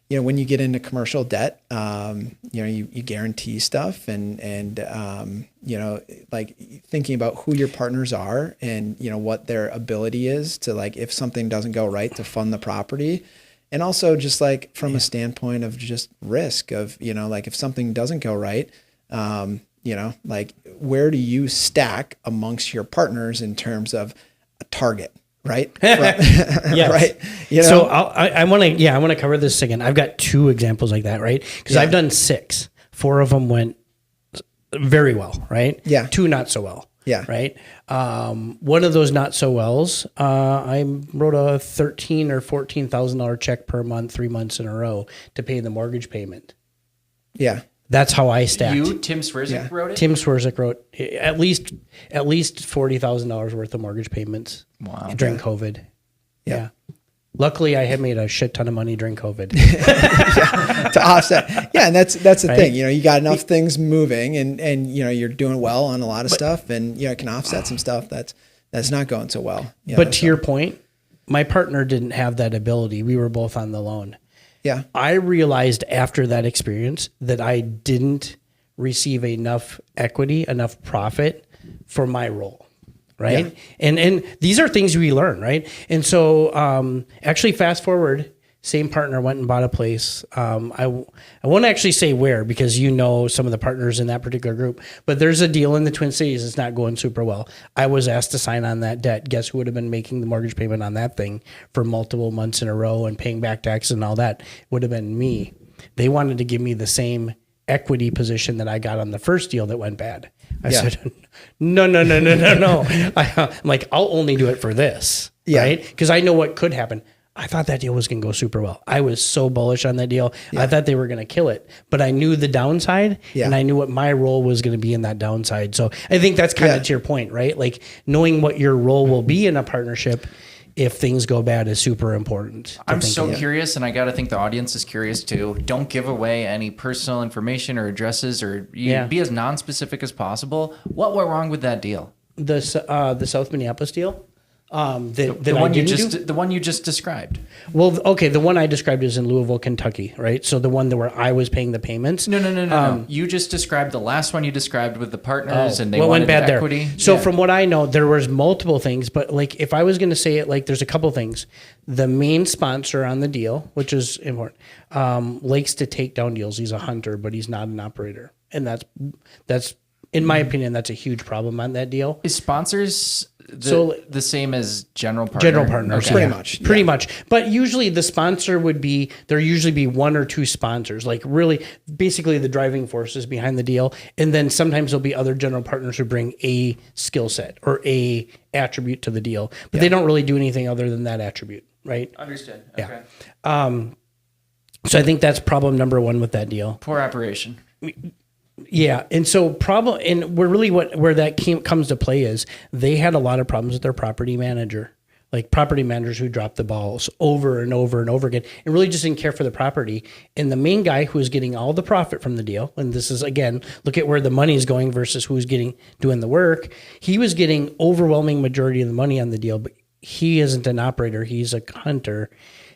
you know, when you get into commercial debt, you know, you guarantee stuff and you know, like thinking about who your partners are and, you know, what their ability is to like, if something doesn't go right, to fund the property. And also just like from a standpoint of just risk of, you know, like if something doesn't go right, You know, like where do you stack amongst your partners in terms of a target, right? Yes. Right. You know? So I want to cover this again. I've got 2 examples like that, right? Because I've done 6. 4 of them went very well, right? Yeah. 2 not so well. Yeah. Right. One of those not so wells, I wrote a $13,000 or $14,000 check per month, 3 months in a row to pay the mortgage payment. Yeah. That's how I stacked. You, Tim Swierczek, wrote it? Tim Swierczek wrote at least $40,000 worth of mortgage payments. Wow. During COVID. Yeah. Luckily, I had made a shit ton of money during COVID. To offset. Yeah. And that's the Right. thing, you know, you got enough things moving and, you know, you're doing well on a lot of stuff and, you know, it can offset some stuff that's not going so well. You know, But to your point, my partner didn't have that ability. We were both on the loan. yeah. I realized after that experience that I didn't receive enough equity, enough profit for my role. Right. Yeah. And these are things we learn. Right. And so, actually fast forward, same partner went and bought a place. I won't actually say where because you know some of the partners in that particular group, but there's a deal in the Twin Cities that's not going super well. I was asked to sign on that debt. Guess who would have been making the mortgage payment on that thing for multiple months in a row and paying back taxes and all that? Would have been me. They wanted to give me the same equity position that I got on the first deal that went bad. I said, no. I'm like, I'll only do it for this. Yeah. Right. Because I know what could happen. I thought that deal was going to go super well. I was so bullish on that deal. I thought they were going to kill it, but I knew the downside and I knew what my role was going to be in that downside. So I think that's kind of to your point, right? Like knowing what your role will be in a partnership if things go bad is super important. I'm so curious, and I got to think the audience is curious too. Don't give away any personal information or addresses, or be as non-specific as possible. What went wrong with that deal? The South Minneapolis deal? The one you just described. Well, okay, the one I described is in Louisville, Kentucky, right? So the one where I was paying the payments. No. You just described the last one you described with the partners, and they what wanted went bad equity. There. So from what I know, there was multiple things, but like if I was going to say it, like there's a couple things. The main sponsor on the deal, which is important, likes to take down deals. He's a hunter, but he's not an operator, and that's in my opinion, that's a huge problem on that deal. Is sponsors the same as general partner? General partners, Okay. Pretty much. But usually the sponsor there usually be 1 or 2 sponsors, like really basically the driving forces behind the deal. And then sometimes there'll be other general partners who bring a skill set or a attribute to the deal, but they don't really do anything other than that attribute, right? Understood. Yeah. Okay. So I think that's problem number 1 with that deal. Poor operation. Yeah, and so where that comes to play is they had a lot of problems with their property manager, like property managers who dropped the balls over and over and over again, and really just didn't care for the property. And the main guy who was getting all the profit from the deal, and this is again, look at where the money is going versus who's doing the work. He was getting overwhelming majority of the money on the deal, but he isn't an operator; he's a hunter,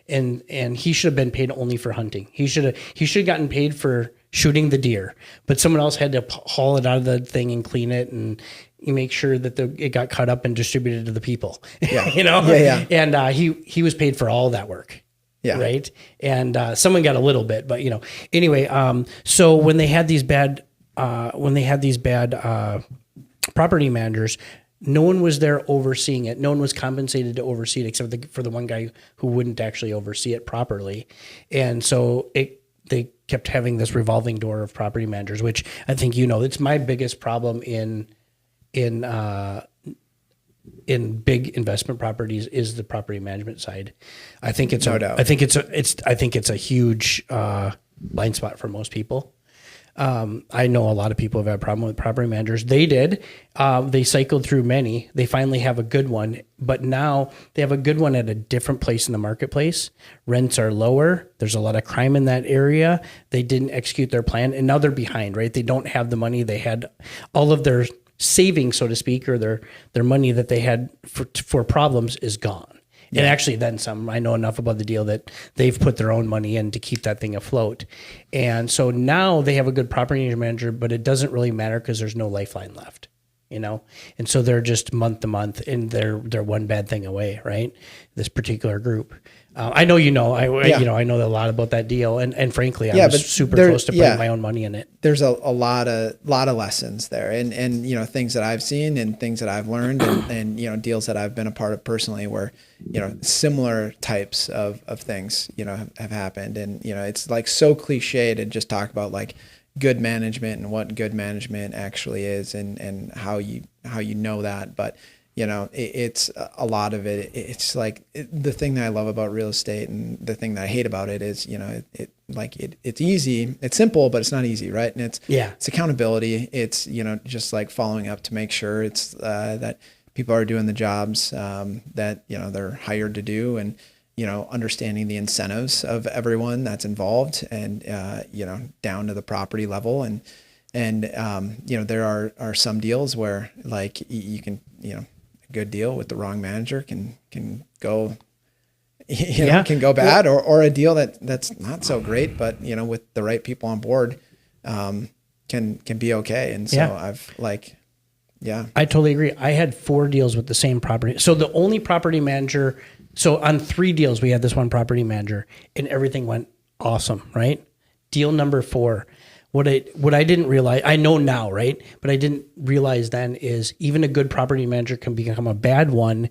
and he should have been paid only for hunting. He should have gotten paid for shooting the deer, but someone else had to haul it out of the thing and clean it and you make sure that it got cut up and distributed to the people. Yeah. You know? Yeah. And he was paid for all that work. Yeah. Right. And someone got a little bit, but anyway, so when they had these bad property managers, no one was there overseeing it. No one was compensated to oversee it except for the one guy who wouldn't actually oversee it properly. And so they kept having this revolving door of property managers, which I think it's my biggest problem in big investment properties is the property management side. I think it's a huge blind spot for most people. I know a lot of people have had a problem with property managers. They did. They cycled through many. They finally have a good one, but now they have a good one at a different place in the marketplace. Rents are lower. There's a lot of crime in that area. They didn't execute their plan, and now they're behind, right? They don't have the money. They had all of their savings, so to speak, or their money that they had for problems is gone. Yeah. And actually then some. I know enough about the deal that they've put their own money in to keep that thing afloat. And so now they have a good property manager, but it doesn't really matter because there's no lifeline left, And so they're just month to month and they're one bad thing away, right? This particular group. I know, you know, Yeah. you know, I know a lot about that deal, and frankly, I Yeah, was but super there- close to putting my own money in it. There's a lot of lessons there, and you know, things that I've seen and things that I've learned, and you know, deals that I've been a part of personally where, you know, similar types of things, you know, have happened. And you know, it's like so cliche to just talk about like good management and what good management actually is, and how you know that. But you know, it's a lot of it. It's like the thing that I love about real estate, and the thing that I hate about it is, you know, it's easy, it's simple, but it's not easy, right? And it's accountability. It's, you know, just like following up to make sure it's that people are doing the jobs that, you know, they're hired to do, and you know, understanding the incentives of everyone that's involved, and you know, down to the property level, and you know, there are some deals where like you can, you know, a good deal with the wrong manager can go, you know, can go bad, or a deal that's not so great, but you know, with the right people on board, can be okay. And so I've like, I totally agree. I had 4 deals with the same property. So the only property manager, so on 3 deals, we had this one property manager, and everything went awesome, right? Deal number 4. What I didn't realize, I know now, right? But I didn't realize then is even a good property manager can become a bad one.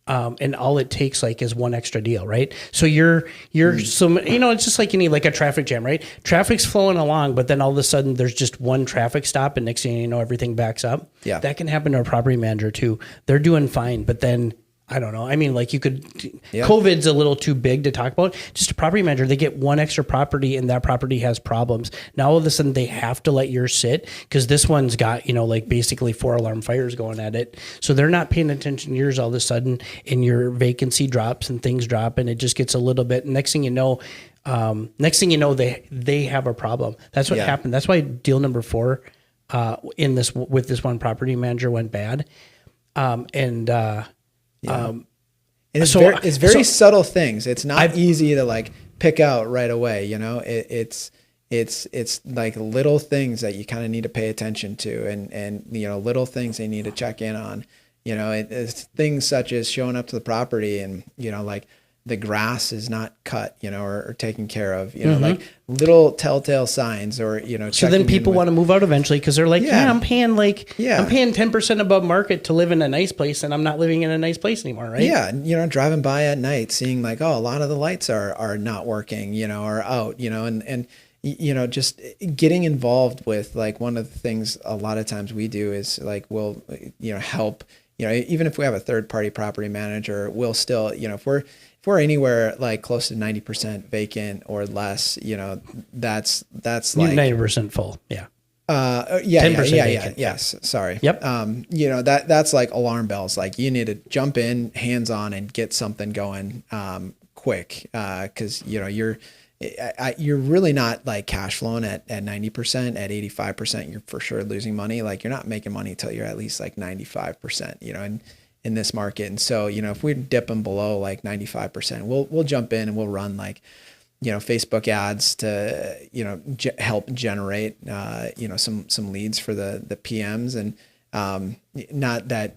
And all it takes like is one extra deal, right? So you're some, you know, it's just like any, like a traffic jam, right? Traffic's flowing along, but then all of a sudden there's just one traffic stop, and next thing you know, everything backs up. Yeah. That can happen to a property manager too. They're doing fine, but then I don't know. I mean, like you could, COVID's a little too big to talk about. Just a property manager, they get one extra property, and that property has problems. Now all of a sudden they have to let yours sit because this one's got, you know, like basically 4 alarm fires going at it. So they're not paying attention to yours all of a sudden, and your vacancy drops and things drop, and it just gets a little bit. And next thing you know, they have a problem. That's what happened. That's why deal number 4 with this one property manager went bad. And it's very subtle things. It's not easy to like pick out right away. You know, it's like little things that you kind of need to pay attention to, and you know, little things they need to check in on. You know, it's things such as showing up to the property, and you know, like the grass is not cut, you know, or taken care of, you know, like little telltale signs, or, you know, so then people want to move out eventually because they're like, I'm paying 10% above market to live in a nice place, and I'm not living in a nice place anymore, right? Yeah. You know, driving by at night, seeing like, oh, a lot of the lights are not working, you know, or out, you know, and, you know, just getting involved with like, one of the things a lot of times we do is like, we'll, you know, help, you know, even if we have a third party property manager, we'll still, you know, if we're anywhere like close to 90% vacant or less, you know, that's like 90% full. Yeah. 10% vacant. Yes. Sorry. Yep. You know, that's like alarm bells. Like you need to jump in hands on and get something going, quick. 'Cause you know, you're really not like cash flowing at 90%, at 85%, you're for sure losing money. Like you're not making money till you're at least like 95%, you know, and in this market. And so, you know, if we're dipping below like 95%, we'll jump in and we'll run like, you know, Facebook ads to, you know, help generate, you know, some leads for the PMs. And not that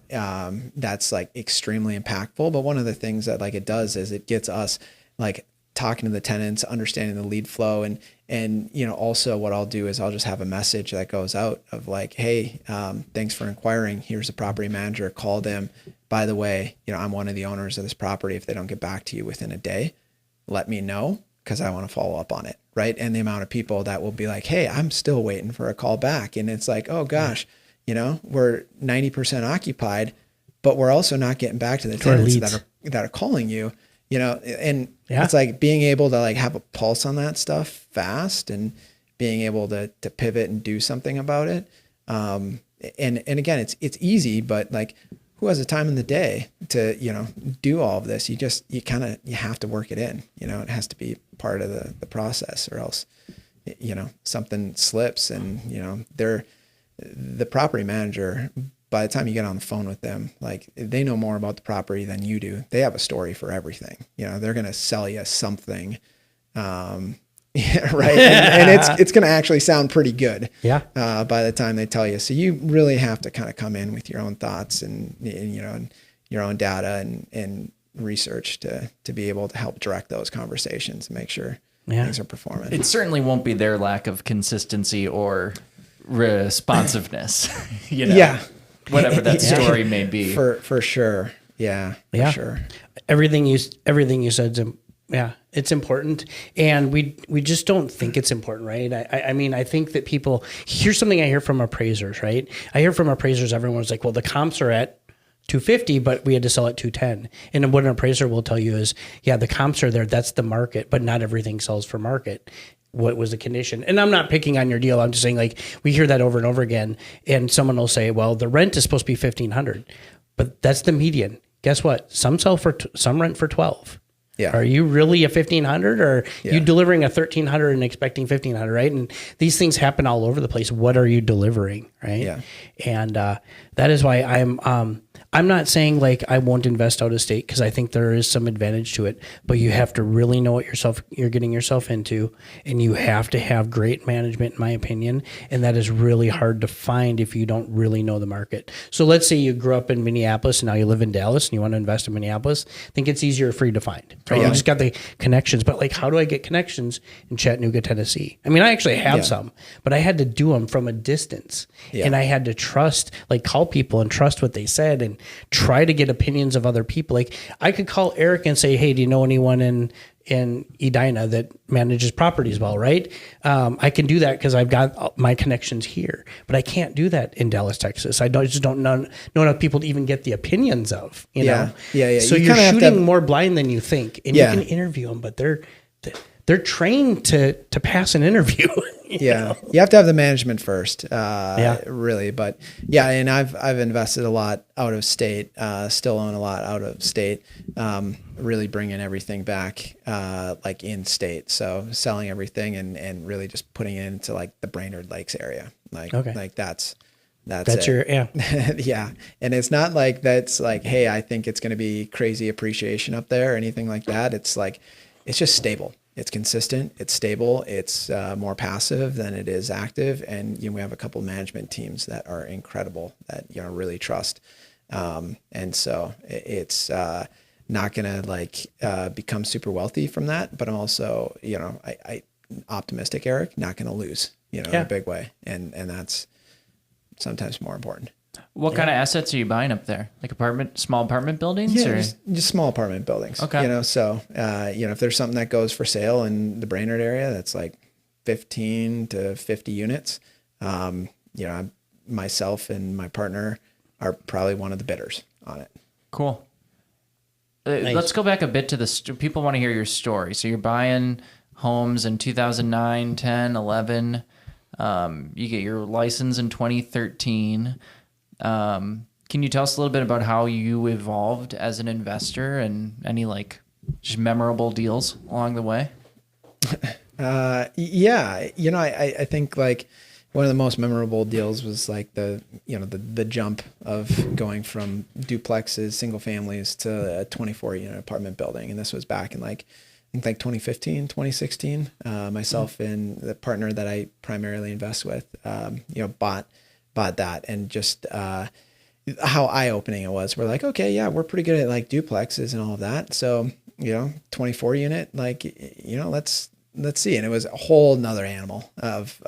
that's like extremely impactful, but one of the things that like it does is it gets us like talking to the tenants, understanding the lead flow. And, you know, also what I'll do is I'll just have a message that goes out of like, hey, thanks for inquiring. Here's a property manager, call them. By the way, you know, I'm one of the owners of this property. If they don't get back to you within a day, let me know, because I want to follow up on it. Right. And the amount of people that will be like, hey, I'm still waiting for a call back. And it's like, oh gosh, you know, we're 90% occupied, but we're also not getting back to the tenants that are calling you, you know, and it's like being able to like have a pulse on that stuff fast, and being able to pivot and do something about it. And again, it's easy, but like, who has the time in the day to, you know, do all of this? You have to work it in, you know, it has to be part of the process, or else, you know, something slips. And, you know, the property manager, by the time you get on the phone with them, like they know more about the property than you do. They have a story for everything. You know, they're going to sell you something. Yeah, right. And it's going to actually sound pretty good. Yeah. By the time they tell you. So you really have to kind of come in with your own thoughts and you know, and your own data, and research to be able to help direct those conversations and make sure Yeah. things are performing. It certainly won't be their lack of consistency or responsiveness, Yeah. whatever that story may be. For sure. Yeah. Yeah. For sure. Everything you said, it's important, and we just don't think it's important, right? I mean, I think that people, here's something I hear from appraisers, right? I hear from appraisers, everyone's like, well, the comps are at 250, but we had to sell at 210. And what an appraiser will tell you is, yeah, the comps are there. That's the market, but not everything sells for market. What was the condition? And I'm not picking on your deal. I'm just saying, like, we hear that over and over again, and someone will say, well, the rent is supposed to be 1,500, but that's the median. Guess what? Some rent for 12. Yeah. Are you really a 1,500, or Yeah. you delivering a 1,300 and expecting 1,500, right? And these things happen all over the place. What are you delivering, right? Yeah. And that is why I'm not saying like I won't invest out of state, because I think there is some advantage to it, but you have to really know what you're getting yourself into, and you have to have great management, in my opinion, and that is really hard to find if you don't really know the market. So let's say you grew up in Minneapolis and now you live in Dallas and you want to invest in Minneapolis. I think it's easier for you to find, right? You just got the connections, but like, how do I get connections in Chattanooga, Tennessee? I mean, I actually have some, but I had to do them from a distance, and I had to trust, like, call people and trust what they said and try to get opinions of other people. Like, I could call Eric and say, hey, do you know anyone in Edina that manages properties well, right? I can do that because I've got my connections here, but I can't do that in Dallas, Texas. I just don't know enough people to even get the opinions of, you know? Yeah. So you're shooting more blind than you think, and you can interview them, but they're trained to pass an interview. You know? You have to have the management first, really. But and I've invested a lot out of state, still own a lot out of state, really bringing everything back, like in state. So selling everything and really just putting it into like the Brainerd Lakes area. Like that's it. your, yeah. And it's not like that's like, hey, I think it's going to be crazy appreciation up there or anything like that. It's like, it's just stable. It's consistent, it's stable, it's more passive than it is active. And we have a couple of management teams that are incredible that, really trust. And so it's not going to like become super wealthy from that. But I'm also, I optimistic, Eric, not going to lose, in a big way. And that's sometimes more important. What kind of assets are you buying up there? Like small apartment buildings? Yeah, or? just small apartment buildings. Okay. So, if there's something that goes for sale in the Brainerd area, that's like 15 to 50 units. Myself and my partner are probably one of the bidders on it. Cool. Nice. Let's go back a bit to people want to hear your story. So you're buying homes in 2009, 10, 11. You get your license in 2013. Can you tell us a little bit about how you evolved as an investor and any like just memorable deals along the way? I think like one of the most memorable deals was like the jump of going from duplexes, single families to a 24 unit apartment building. And this was back in like 2015, 2016, myself and the partner that I primarily invest with, bought that, and just, how eye-opening it was. We're like, okay, yeah, we're pretty good at like duplexes and all of that. So, 24 unit, like, let's see. And it was a whole nother animal of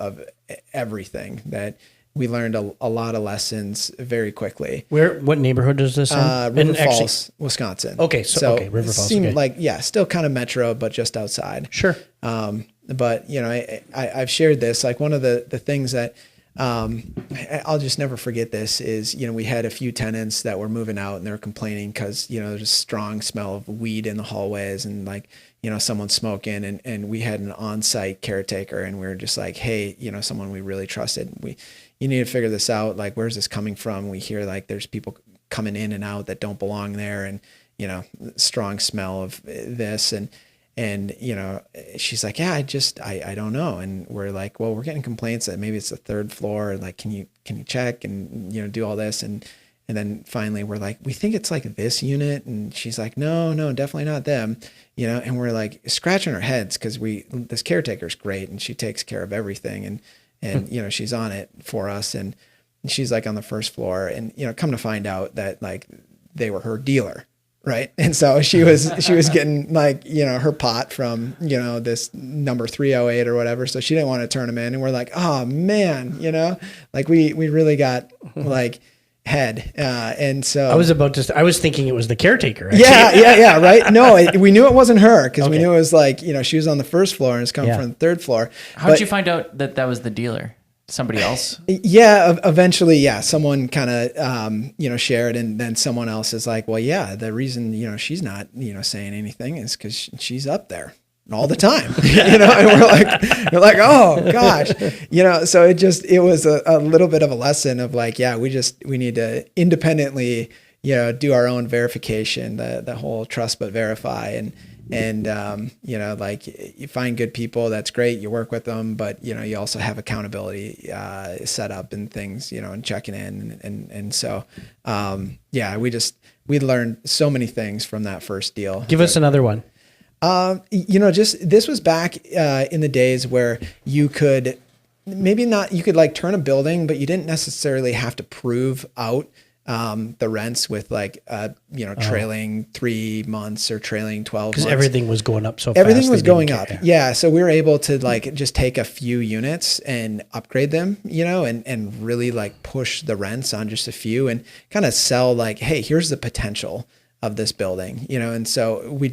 everything that we learned a lot of lessons very quickly. What neighborhood is this in? River Falls, Wisconsin. Okay. So River Falls. Seemed like, still kind of metro, but just outside. Sure. But I've shared this, like one of the things that, I'll just never forget this is, we had a few tenants that were moving out and they were complaining because, there's a strong smell of weed in the hallways and like, someone smoking, and we had an on-site caretaker, and we were just like, hey, someone we really trusted. You need to figure this out. Like, where's this coming from? We hear like there's people coming in and out that don't belong there. And, strong smell of this. And, she's like, yeah, I don't know. And we're like, well, we're getting complaints that maybe it's the third floor. Like, can you check and, do all this? And then finally we're like, we think it's like this unit. And she's like, no, definitely not them, and we're like scratching our heads because this caretaker's great and she takes care of everything. And, she's on it for us. And she's like on the first floor, and, come to find out that like they were her dealer. Right. And so she was getting like, her pot from, this number 308 or whatever. So she didn't want to turn him in. And we're like, oh man, like we really got like head. And so I was thinking it was the caretaker. Actually. Yeah. Right. No, we knew it wasn't her because we knew it was like, she was on the first floor and it's coming from the third floor. How'd you find out that was the dealer? Somebody else? Yeah. Eventually, someone kind of, shared, and then someone else is like, well, yeah, the reason, she's not, saying anything is because she's up there all the time, and we're like, oh gosh, so it was a little bit of a lesson of like, we need to independently, do our own verification, the whole trust but verify, and like you find good people, that's great. You work with them, but you also have accountability set up and things, and checking in, and so we learned so many things from that first deal. Give us another one. This was back in the days where you could like turn a building, but you didn't necessarily have to prove out the rents with like, trailing 3 months or trailing 12 months. Because everything was going up so fast. Everything was going up. Yeah. So we were able to like just take a few units and upgrade them, and really like push the rents on just a few and kind of sell like, hey, here's the potential of this building, and so we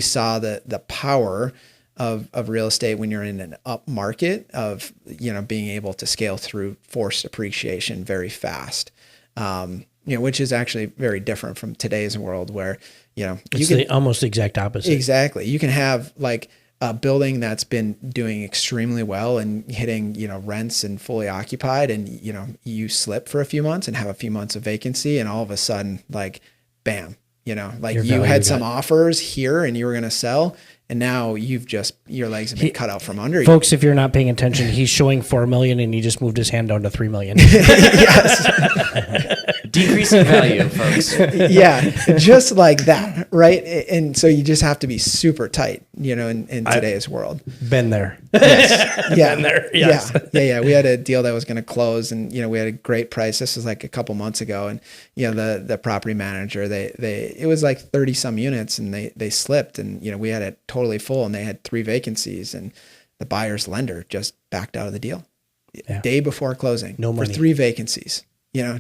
saw the power of real estate when you're in an up market of, being able to scale through forced appreciation very fast. Which is actually very different from today's world where, it's almost the exact opposite. Exactly. You can have like a building that's been doing extremely well and hitting, rents and fully occupied, and, you slip for a few months and have a few months of vacancy, and all of a sudden, like, bam, like you had some offers here and you were going to sell, and now your legs have been cut out from under you. Folks, if you're not paying attention, he's showing 4 million and he just moved his hand down to 3 million. Yes. Decreasing value, folks. Yeah. Just like that. Right. And so you just have to be super tight, in today's world. Been there. Yes. Yeah. Been there. Yes. Yeah. We had a deal that was going to close, and, we had a great price. This was like a couple months ago. And, the property manager, it was like 30 some units, and they slipped, and, we had it totally full, and they had 3 vacancies, and the buyer's lender just backed out of the deal day before closing. No money. For 3 vacancies,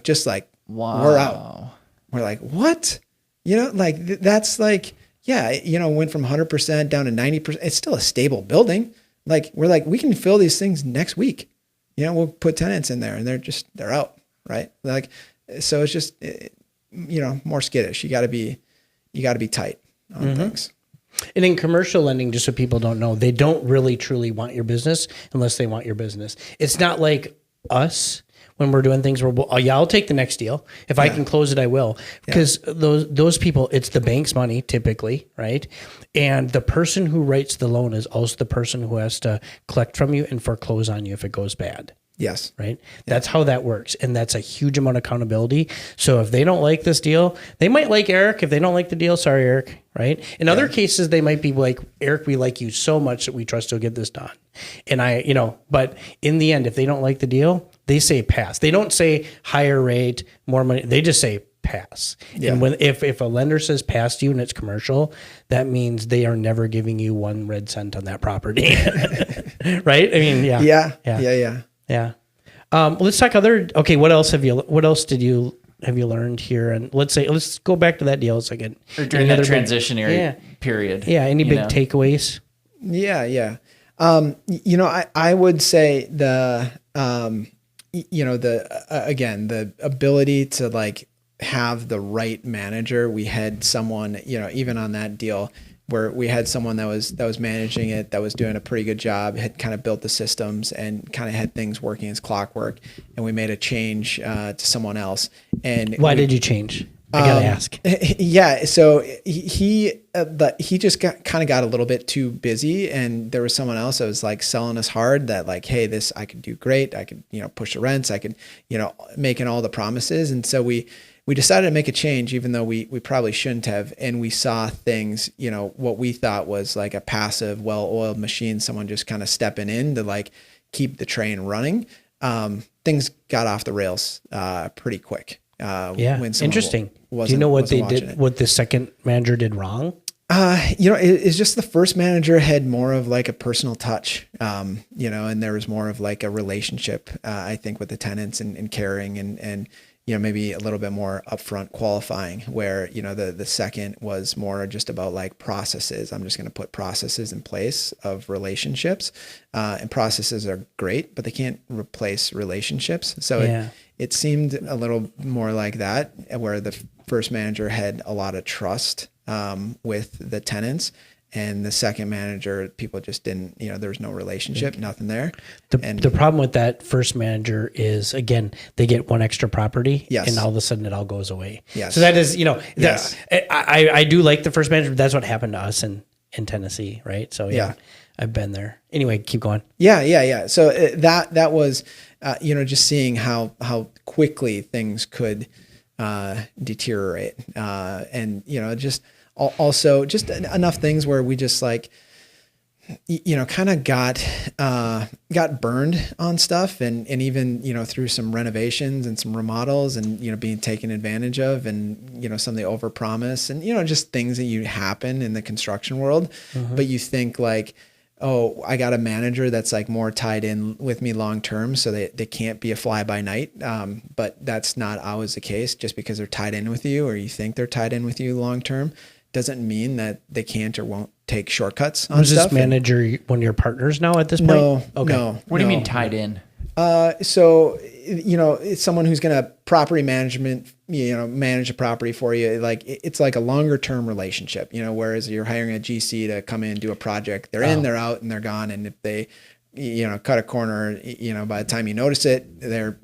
just like, wow, we're out. We're like, what? That's like, went from 100% down to 90%. It's still a stable building. Like, we're like, we can fill these things next week. We'll put tenants in there, and they're out. Right. Like, so it's just, more skittish. You gotta be tight on things. And in commercial lending, just so people don't know, they don't really truly want your business unless they want your business. It's not like us when we're doing things where, I'll take the next deal. If I can close it, I will. Because those people, it's the bank's money typically, right? And the person who writes the loan is also the person who has to collect from you and foreclose on you if it goes bad. Yes. Right. Yeah. That's how that works. And that's a huge amount of accountability. So if they don't like this deal, they might like Eric. If they don't like the deal, sorry, Eric. Right. In other cases, they might be like, Eric, we like you so much that we trust you'll get this done. And but in the end, if they don't like the deal, they say pass. They don't say higher rate, more money. They just say pass. Yeah. And if a lender says pass to you and it's commercial, that means they are never giving you 1 red cent on that property. Right. I mean, Yeah. Let's talk okay. What else have you learned here? And let's go back to that deal a second. Or during that transitionary period. Yeah. Any big takeaways? Yeah. I would say the ability to like have the right manager. We had someone, even on that deal, where we had someone that was managing it, that was doing a pretty good job, had kind of built the systems and kind of had things working as clockwork. And we made a change to someone else. And why did you change? I gotta ask. Yeah, so he just got a little bit too busy, and there was someone else that was like selling us hard that like, hey, this I could do great. I could push the rents. I could making all the promises, and so we decided to make a change, even though we probably shouldn't have. And we saw things, what we thought was like a passive, well-oiled machine, someone just kind of stepping in to like keep the train running. Things got off the rails pretty quick. Yeah. when someone Interesting. Do you wasn't- know what wasn't they watching did, it. what the second manager did wrong? It's just the first manager had more of like a personal touch, and there was more of like a relationship, I think, with the tenants and caring and maybe a little bit more upfront qualifying, where, the second was more just about like processes. I'm just going to put processes in place of relationships, and processes are great, but they can't replace relationships. So it seemed a little more like that, where the first manager had a lot of trust with the tenants, and the second manager, people just didn't, there was no relationship, nothing there. The problem with that first manager is, again, they get one extra property, Yes. and all of a sudden it all goes away. Yes. So that is, Yes. I do like the first manager, but that's what happened to us in Tennessee, right? So Yeah. I've been there. Anyway, keep going. Yeah. So that was, just seeing how quickly things could deteriorate, and just also just enough things where we just like, kind of got burned on stuff, and even through some renovations and some remodels, and being taken advantage of, and some of the overpromise, and just things that happen in the construction world, but you think like, oh, I got a manager that's like more tied in with me long term, so they can't be a fly by night. But that's not always the case. Just because they're tied in with you, or you think they're tied in with you long term, doesn't mean that they can't or won't take shortcuts on Was stuff. this manager one of your partners now at this point? No, Okay. no. What do you mean tied in? So, it's someone who's going to property management, manage a property for you. Like it's like a longer term relationship, whereas you're hiring a GC to come in and do a project, they're in, they're out, and they're gone. And if they, cut a corner, by the time you notice it, they're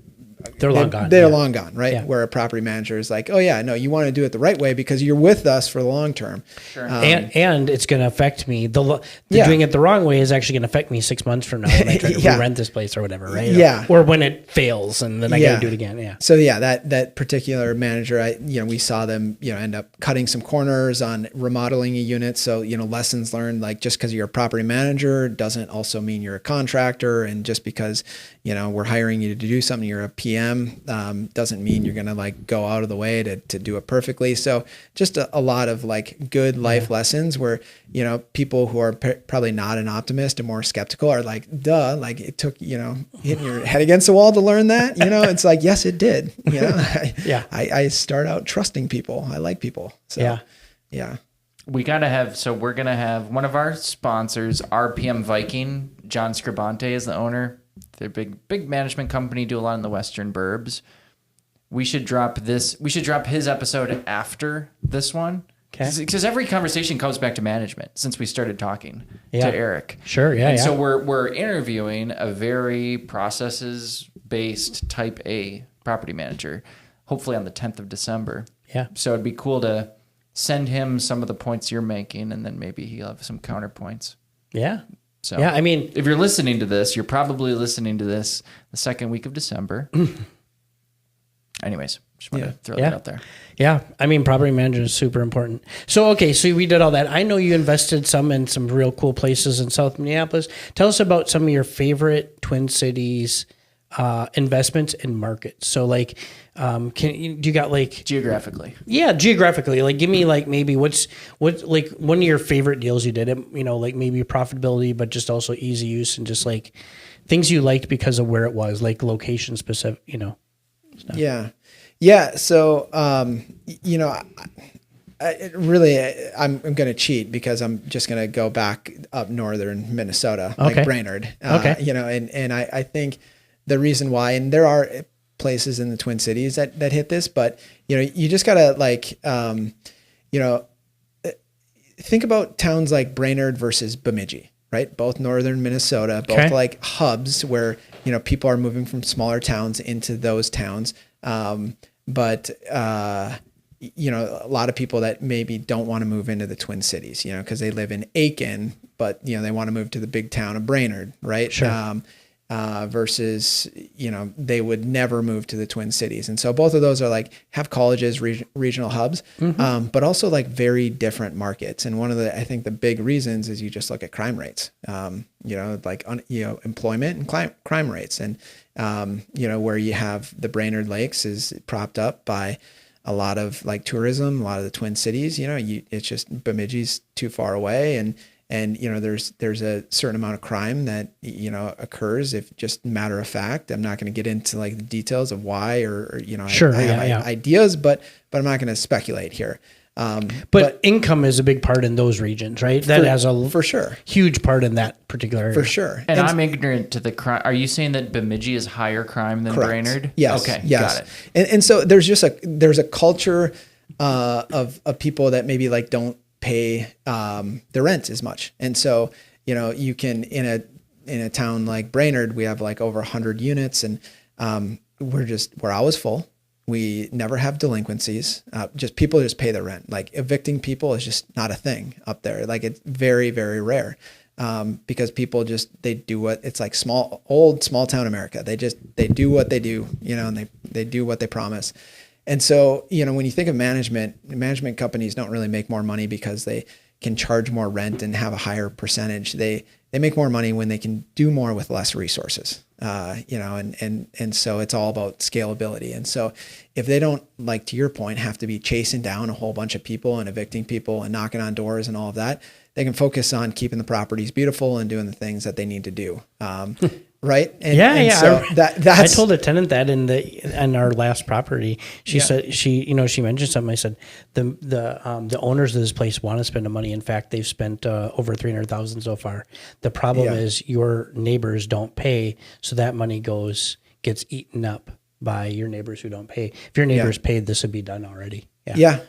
long gone. They're Yeah. long gone, right? Yeah. Where a property manager is like, oh yeah, no, you want to do it the right way because you're with us for the long term. Sure. And it's going to affect me. Yeah. Doing it the wrong way is actually going to affect me 6 months from now when I try to Yeah. rent this place or whatever, right? Yeah. Or when it fails and then I got to do it again. Yeah. So that particular manager, we saw them, end up cutting some corners on remodeling a unit. So, lessons learned, like just because you're a property manager doesn't also mean you're a contractor. And just because, we're hiring you to do something, you're a PM, doesn't mean you're going to like go out of the way to do it perfectly. So just a lot of like good life lessons where, people who are probably not an optimist and more skeptical are like, duh, like it took, hitting your head against the wall to learn that, it's like, yes, it did. I start out trusting people. I like people. So yeah. We're going to have one of our sponsors, RPM Viking. John Scribante is the owner. They're a big management company, do a lot in the Western burbs. We should drop his episode after this one. Okay. Because every conversation comes back to management since we started talking to Eric. Sure. Yeah. And so we're interviewing a very processes-based type A property manager, hopefully on the 10th of December. Yeah. So it'd be cool to send him some of the points you're making, and then maybe he'll have some counterpoints. Yeah. So Yeah. I mean, if you're listening to this, you're probably listening to this the second week of December. Anyways, just want to throw that out there. Yeah. I mean, property management is super important. So, okay. So we did all that. I know you invested some in some real cool places in South Minneapolis. Tell us about some of your favorite Twin Cities investments and markets. So like, do you got like Geographically? Yeah, geographically. Like, give me like maybe what's like one of your favorite deals you did. Like maybe profitability, but just also easy use and just like things you liked because of where it was, like location specific. Stuff. Yeah. So I'm going to cheat because I'm just going to go back up northern Minnesota, like Brainerd. And I think the reason why, and there are places in the Twin Cities that hit this, but you just gotta like, think about towns like Brainerd versus Bemidji, right? Both northern Minnesota, both like hubs where, people are moving from smaller towns into those towns. But a lot of people that maybe don't want to move into the Twin Cities, because they live in Aiken, but they want to move to the big town of Brainerd, right? Sure. versus, they would never move to the Twin Cities. And so both of those are like have colleges, regional hubs, but also like very different markets. And one of I think the big reasons is you just look at crime rates, employment and crime rates. And, where you have the Brainerd Lakes is propped up by a lot of like tourism, a lot of the Twin Cities, it's just Bemidji's too far away. And there's a certain amount of crime that, occurs if just matter of fact. I'm not going to get into like the details of why or Sure, I have ideas, but I'm not going to speculate here. But income is a big part in those regions, right? That has for sure huge part in that particular area. For sure. And I'm ignorant to the crime. Are you saying that Bemidji is higher crime than Correct. Brainerd? Yes. Okay. Yes. Got it. And so there's a culture of people that maybe like don't pay the rent as much. And so, you can in a town like Brainerd, we have like over 100 units, and we're always full. We never have delinquencies. Just people just pay the rent. Like evicting people is just not a thing up there. Like it's very, very rare. Because people they do it's like small town America. They do what they do, and they do what they promise. And so, when you think of management companies don't really make more money because they can charge more rent and have a higher percentage. They make more money when they can do more with less resources, and so it's all about scalability. And so if they don't, like to your point, have to be chasing down a whole bunch of people and evicting people and knocking on doors and all of that, they can focus on keeping the properties beautiful and doing the things that they need to do. Right. And so that's, I told a tenant that in our last property, she said, she mentioned something. I said, the owners of this place want to spend the money. In fact, they've spent over $300,000 so far. The problem is your neighbors don't pay. So that money gets eaten up by your neighbors who don't pay. If your neighbors paid, this would be done already. Yeah.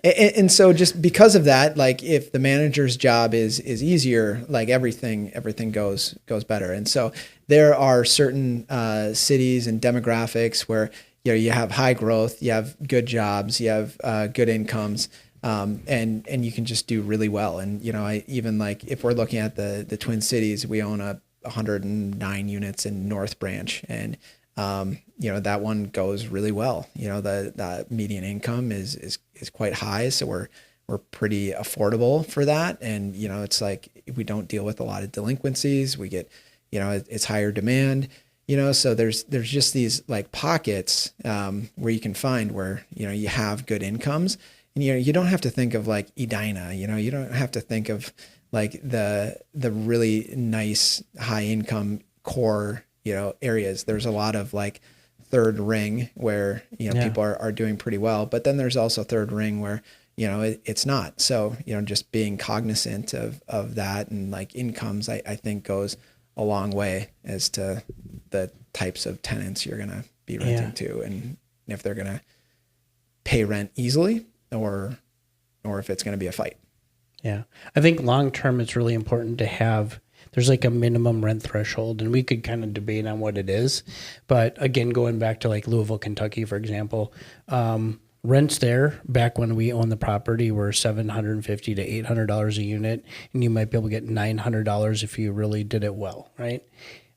And so just because of that, like if the manager's job is easier, like everything goes better. And so there are certain cities and demographics where, you have high growth, you have good jobs, you have good incomes, and you can just do really well. And, I even like if we're looking at the Twin Cities, we own 109 units in North Branch, and that one goes really well. The median income is quite high. So we're pretty affordable for that. And, it's like, we don't deal with a lot of delinquencies. We get, it's higher demand, so there's just these like pockets, where you can find where, you have good incomes, and, you don't have to think of like Edina, you don't have to think of like the really nice high income core, areas. There's a lot of like third ring where, people are doing pretty well, but then there's also third ring where, it's not. So, just being cognizant of that and like incomes, I think goes a long way as to the types of tenants you're going to be renting to, and if they're going to pay rent easily or if it's going to be a fight. Yeah. I think long-term, it's really important to have, there's like a minimum rent threshold, and we could kind of debate on what it is. But again, going back to like Louisville, Kentucky, for example, rents there back when we owned the property were $750 to $800 a unit, and you might be able to get $900 if you really did it well, right?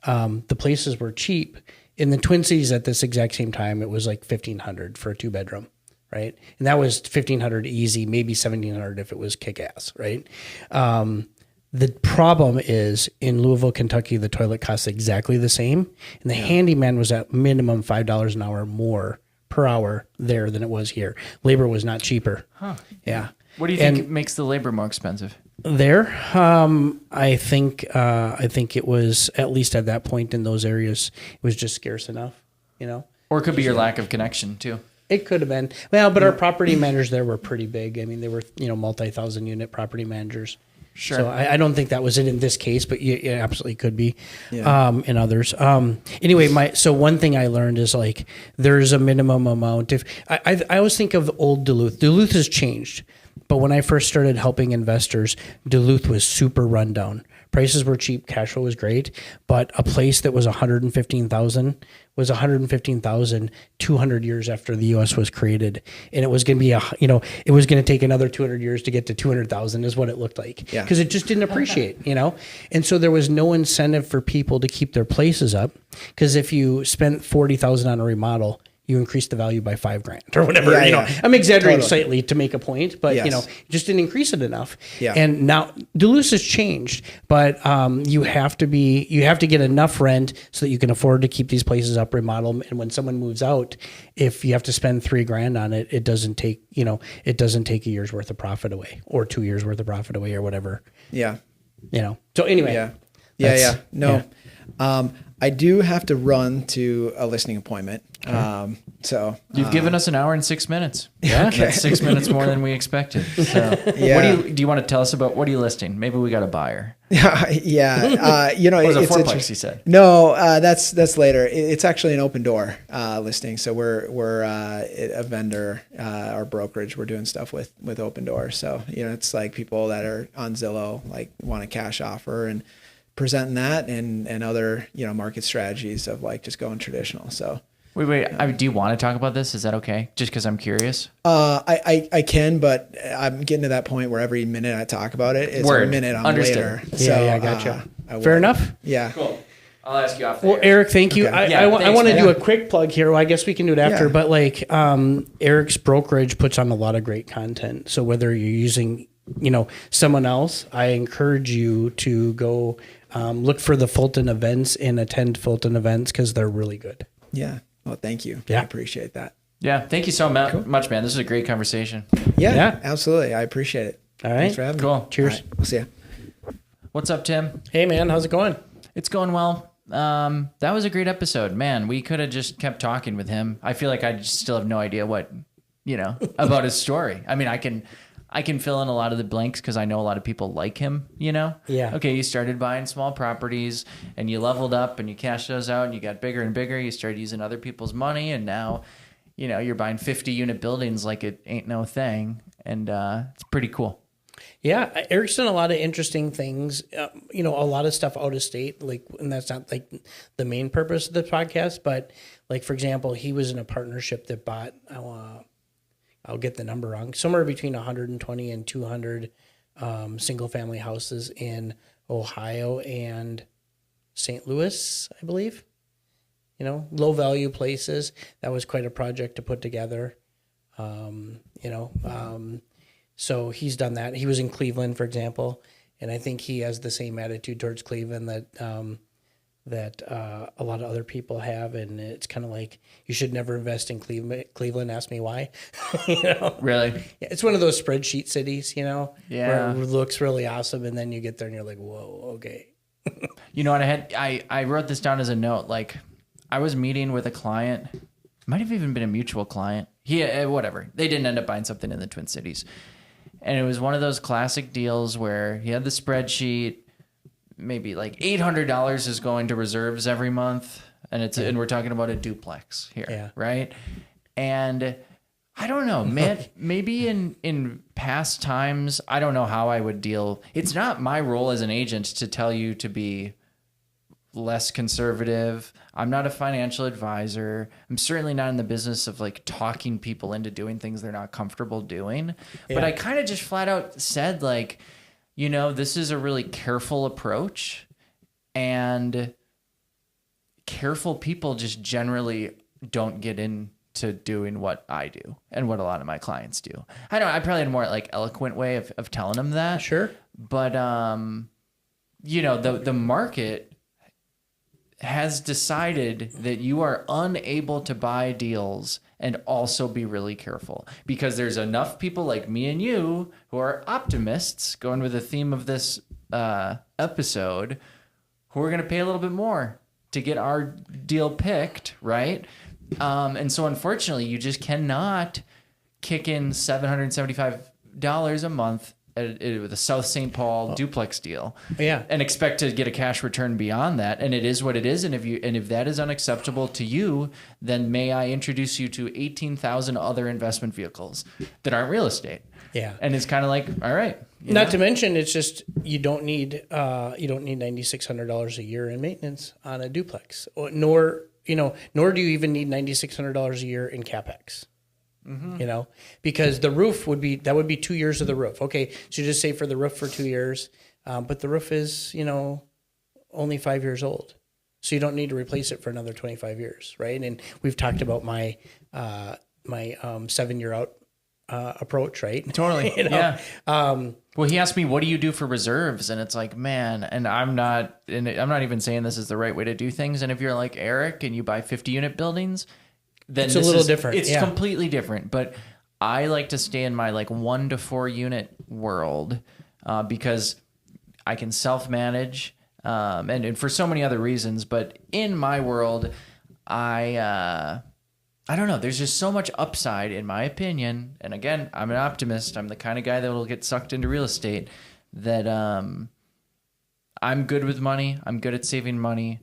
The places were cheap. In the Twin Cities at this exact same time, it was like $1,500 for a 2-bedroom. Right. And that was $1,500 easy, maybe $1,700 if it was kick-ass. Right. The problem is in Louisville, Kentucky, the toilet costs exactly the same. And the handyman was at minimum $5 an hour more per hour there than it was here. Labor was not cheaper. Huh. Yeah. What do you think makes the labor more expensive? There, I think it was, at least at that point in those areas, it was just scarce enough, Or it could be your lack of connection too. It could have been. Well, but our property managers there were pretty big. I mean, they were, multi-thousand unit property managers. Sure. So I don't think that was it in this case, but it absolutely could be in others. Anyway, so one thing I learned is like there's a minimum amount. If I always think of old Duluth. Duluth has changed, but when I first started helping investors, Duluth was super rundown. Prices were cheap, cash flow was great, but a place that was 115,000 was 115,000 200 years after the U.S. was created, and it was going to be it was going to take another 200 years to get to 200,000 is what it looked like, because it just didn't appreciate, and so there was no incentive for people to keep their places up, because if you spent 40,000 on a remodel, you increase the value by $5,000 or whatever. I'm exaggerating slightly to make a point, but just didn't increase it enough. Yeah. And now Duluth has changed, but you have to get enough rent so that you can afford to keep these places up, remodel. And when someone moves out, if you have to spend $3,000 on it, it doesn't take a year's worth of profit away, or 2 years worth of profit away, or whatever. Yeah. So anyway. No. I do have to run to a listing appointment. So you've given us an hour and 6 minutes. Yeah. Okay. That's 6 minutes more than we expected. So do you want to tell us about, what are you listing? Maybe we got a buyer. Yeah. It was a fourplex, he said. No, that's later. It's actually an open door listing. So we're a vendor, our brokerage. We're doing stuff with open door. So, it's like people that are on Zillow, like want a cash offer, and presenting that, and other, market strategies of like just going traditional. So wait. Do you want to talk about this? Is that okay? Just because I'm curious. I can, but I'm getting to that point where every minute I talk about it, it's a minute on later. So I gotcha. Fair enough. Yeah. Cool. I'll ask you off there. Well, Eric, thank you. Okay. I want to do a quick plug here. Well, I guess we can do it after, but like Eric's brokerage puts on a lot of great content. So whether you're using, someone else, I encourage you to go look for the Fulton events and attend Fulton events, because they're really good. Yeah. Well, thank you. Yeah. I appreciate that. Yeah. Thank you so much, man. This is a great conversation. Yeah, absolutely. I appreciate it. All right. Thanks for having me. Cool. Cheers. Right, we'll see ya. What's up, Tim? Hey, man. How's it going? It's going well. That was a great episode, man. We could have just kept talking with him. I feel like I just still have no idea what, about his story. I mean, I can fill in a lot of the blanks because I know a lot of people like him, Yeah. Okay, you started buying small properties and you leveled up and you cashed those out and you got bigger and bigger. You started using other people's money, and now, you're buying 50-unit buildings like it ain't no thing. And it's pretty cool. Yeah, Eric's done a lot of interesting things, a lot of stuff out of state, and that's not like the main purpose of the podcast, but like, for example, he was in a partnership that bought, I'll get the number wrong, somewhere between 120 and 200 single family houses in Ohio and St. Louis, I believe, low value places. That was quite a project to put together. So he's done that. He was in Cleveland, for example, and I think he has the same attitude towards Cleveland that a lot of other people have, and it's kind of like, you should never invest in Cleveland. Ask me why. Really? Yeah, it's one of those spreadsheet cities, Yeah. where it looks really awesome, and then you get there and you're like, whoa, okay. You know what? I wrote this down as a note. Like, I was meeting with a client. Might have even been a mutual client. Whatever. They didn't end up buying something in the Twin Cities. And it was one of those classic deals where he had the spreadsheet, maybe like $800 is going to reserves every month. And we're talking about a duplex here, right? And I don't know, man, maybe in past times, I don't know how I would deal. It's not my role as an agent to tell you to be less conservative. I'm not a financial advisor. I'm certainly not in the business of like talking people into doing things they're not comfortable doing. Yeah. But I kind of just flat out said, like, this is a really careful approach, and careful people just generally don't get into doing what I do and what a lot of my clients do. I probably had a more like eloquent way of telling them that. Sure. But, the market has decided that you are unable to buy deals and also be really careful, because there's enough people like me and you who are optimists, going with the theme of this episode, who are going to pay a little bit more to get our deal picked, right? And so unfortunately, you just cannot kick in $775 a month with a South St. Paul duplex deal, and expect to get a cash return beyond that. And it is what it is. And if that is unacceptable to you, then may I introduce you to 18,000 other investment vehicles that aren't real estate. Yeah. And it's kind of like, all right, Not to mention, it's just you don't need $9,600 a year in maintenance on a duplex, nor do you even need $9,600 a year in capex. Because the roof would be 2 years of the roof. Okay, so you just say for the roof for 2 years, but the roof is only 5 years old, so you don't need to replace it for another 25 years, right? And we've talked about my 7 year out approach, right? Totally. Yeah. Well, he asked me, what do you do for reserves? And it's like, man, and I'm not even saying this is the right way to do things. And if you're like Eric and you buy 50 unit buildings, then it's a little different. It's completely different. But I like to stay in my 1 to 4 unit world because I can self-manage and for so many other reasons. But in my world, I don't know. There's just so much upside, in my opinion. And again, I'm an optimist. I'm the kind of guy that will get sucked into real estate. That I'm good with money. I'm good at saving money.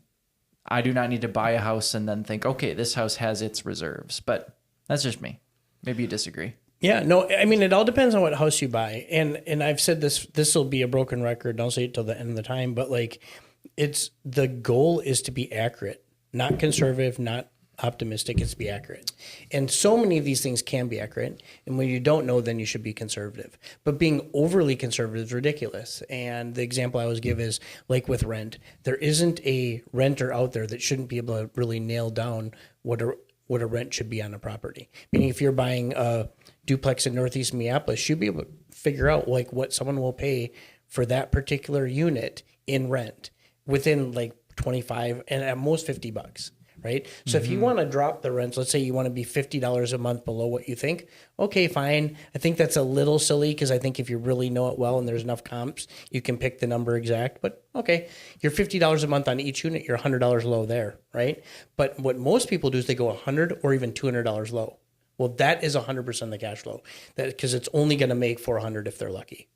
I do not need to buy a house and then think, okay, this house has its reserves. But that's just me. Maybe you disagree. Yeah, no, I mean, it all depends on what house you buy. And I've said this will be a broken record. Don't say it till the end of the time. But the goal is to be accurate, not conservative, not optimistic. It's to be accurate. And so many of these things can be accurate. And when you don't know, then you should be conservative. But being overly conservative is ridiculous. And the example I always give is like with rent. There isn't a renter out there that shouldn't be able to really nail down what a rent should be on a property. Meaning if you're buying a duplex in Northeast Minneapolis, you'd be able to figure out what someone will pay for that particular unit in rent within 25 and at most $50. Right. So if you want to drop the rents, let's say you want to be $50 a month below what you think. Okay, fine. I think that's a little silly because I think if you really know it well and there's enough comps, you can pick the number exact. But okay, you're $50 a month on each unit. You're $100 low there. Right. But what most people do is they go $100 or even $200 low. Well, that is 100% the cash flow because it's only going to make $400 if they're lucky.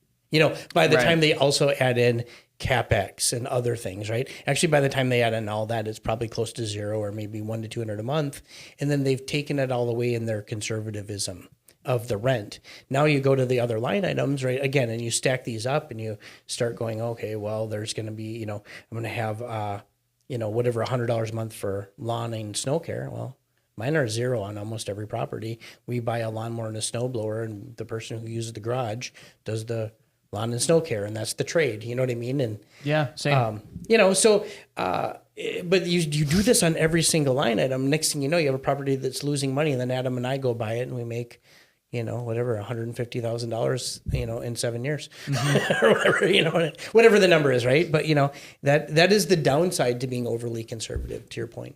By the time they also add in CapEx and other things, right? Actually, by the time they add in all that, it's probably close to zero or maybe $100 to $200 a month. And then they've taken it all away in their conservatism of the rent. Now you go to the other line items, right? Again, and you stack these up and you start going, okay, well, there's going to be, I'm going to have, whatever, $100 a month for lawn and snow care. Well, mine are zero on almost every property. We buy a lawnmower and a snowblower, and the person who uses the garage does the lawn and snow care, and that's the trade. You know what I mean? And yeah, same. But you do this on every single line item. Next thing you know, you have a property that's losing money, and then Adam and I go buy it, and we make, $150,000, in 7 years, or whatever, whatever the number is, right? But that is the downside to being overly conservative. To your point.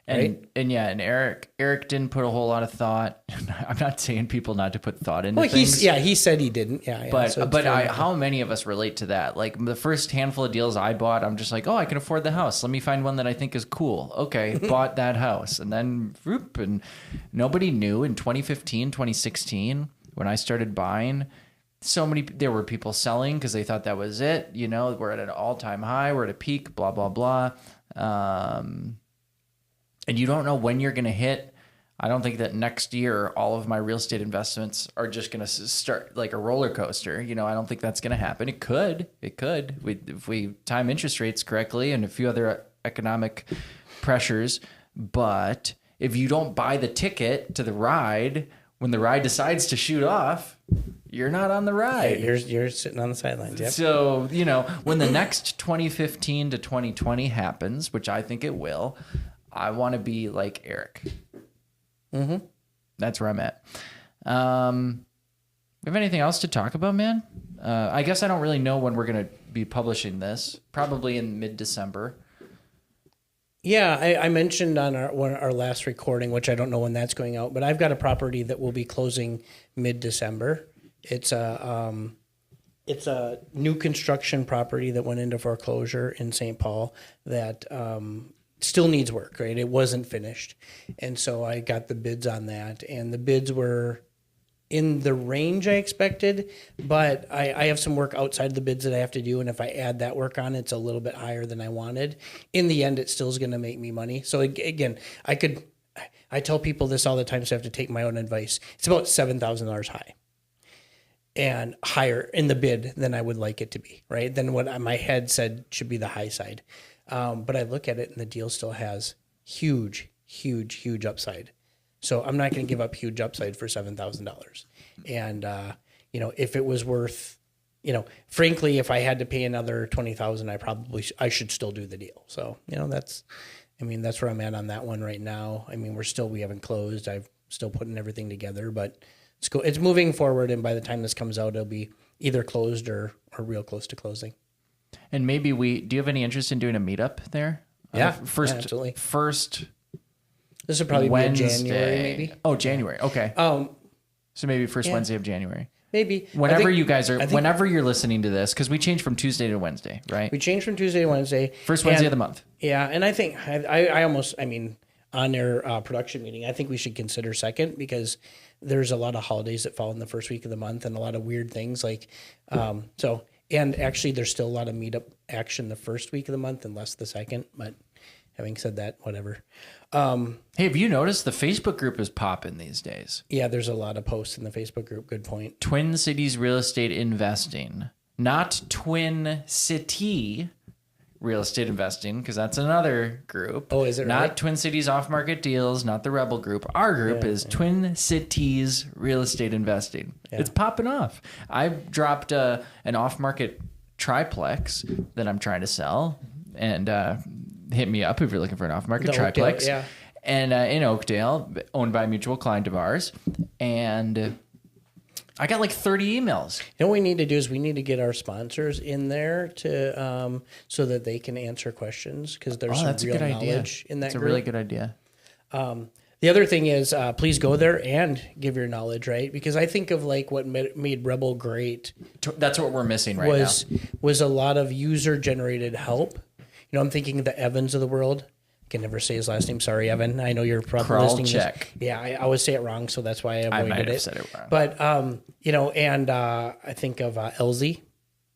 And Eric didn't put a whole lot of thought. I'm not saying people not to put thought into things. He said he didn't. Yeah. But how many of us relate to that? Like the first handful of deals I bought, I'm just like, oh, I can afford the house. Let me find one that I think is cool. Okay, bought that house. And then, and nobody knew in 2015, 2016, when I started buying, there were people selling because they thought that was it. We're at an all-time high. We're at a peak, blah, blah, blah. And you don't know when you're going to hit. I don't think that next year all of my real estate investments are just going to start like a roller coaster. I don't think that's going to happen. It could. If we time interest rates correctly and a few other economic pressures. But if you don't buy the ticket to the ride, when the ride decides to shoot off, you're not on the ride. You're sitting on the sidelines. Yep. So, when the next 2015 to 2020 happens, which I think it will, I want to be like Eric. Mm-hmm. That's where I'm at. We have anything else to talk about, man? I guess I don't really know when we're going to be publishing this. Probably in mid-December. Yeah, I mentioned on our last recording, which I don't know when that's going out, but I've got a property that will be closing mid-December. It's a new construction property that went into foreclosure in St. Paul that still needs work, right? It wasn't finished. And so I got the bids on that, and the bids were in the range I expected, but I have some work outside the bids that I have to do, and if I add that work on, it's a little bit higher than I wanted. In the end, it still is going to make me money. So again, I tell people this all the time, so I have to take my own advice. It's about $7,000 high. and higher in the bid than I would like it to be, right? Than what my head said should be the high side. But I look at it and the deal still has huge upside. So I'm not going to give up huge upside for $7,000. And, if it was worth, frankly, if I had to pay another $20,000, I should still do the deal. So, that's where I'm at on that one right now. I mean, we haven't closed. I'm still putting everything together, but it's moving forward. And by the time this comes out, it'll be either closed or real close to closing. And maybe do you have any interest in doing a meetup there? Yeah, absolutely. First This would probably Wednesday. be in January, maybe. Oh, January. Okay. So maybe first Wednesday of January. Maybe. Whenever you're listening to this, because we changed from Tuesday to Wednesday, right? We changed from Tuesday to Wednesday. First Wednesday of the month. Yeah, and I think on their production meeting, I think we should consider second because there's a lot of holidays that fall in the first week of the month and a lot of weird things and actually there's still a lot of meetup action the first week of the month and less the second, but having said that, whatever. Hey, have you noticed the Facebook group is popping these days? Yeah, there's a lot of posts in the Facebook group. Good point. Twin Cities Real Estate Investing, not Twin City Real Estate Investing, because that's another group. Oh, is it not right? Twin Cities Off Market Deals, not the Rebel Group. Our group is Twin Cities Real Estate Investing. Yeah. It's popping off. I've dropped an off market triplex that I'm trying to sell, and hit me up if you're looking for an off market triplex. Yeah. And in Oakdale, owned by a mutual client of ours, and I got like 30 emails. And what we need to do is we need to get our sponsors in there to so that they can answer questions because there's some real knowledge in that That's a group. really good idea. The other thing is please go there and give your knowledge, right? Because I think of like what made Rebel great. That's what we're missing right now. Was a lot of user-generated help. I'm thinking of the Evans of the world. I can never say his last name. Sorry, Evan. I know you're probably listening to this. Yeah, I always say it wrong, so that's why I avoided it. I might have said it wrong. But, and I think of Elsie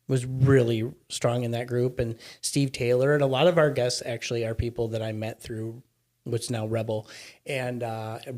was really strong in that group, and Steve Taylor, and a lot of our guests actually are people that I met through what's now Rebel. And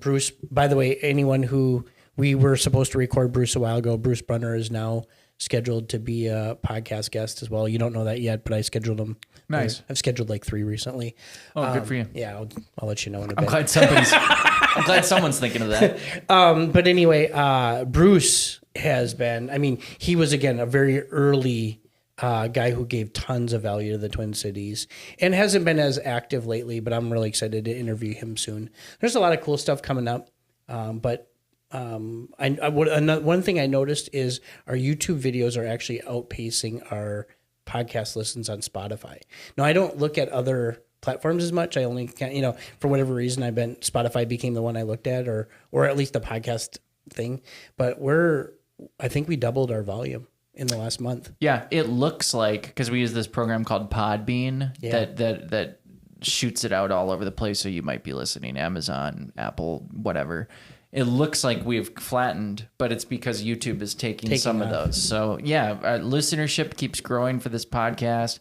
Bruce, by the way, anyone who we were supposed to record Bruce a while ago, Bruce Brunner is now scheduled to be a podcast guest as well. You don't know that yet, but I scheduled him. Nice. I've scheduled like 3 recently. Oh, good for you. Yeah, I'll let you know in a bit. I'm glad someone's thinking of that. But anyway, Bruce has been, he was, again, a very early guy who gave tons of value to the Twin Cities and hasn't been as active lately, but I'm really excited to interview him soon. There's a lot of cool stuff coming up, but one thing I noticed is our YouTube videos are actually outpacing our podcast listens on Spotify. Now, I don't look at other platforms as much. I only can, for whatever reason, Spotify became the one I looked at, or at least the podcast thing. But I think we doubled our volume in the last month. Yeah, it looks like, because we use this program called Podbean that shoots it out all over the place. So you might be listening to Amazon, Apple, whatever. It looks like we've flattened, but it's because YouTube is taking some of those. So yeah, our listenership keeps growing for this podcast.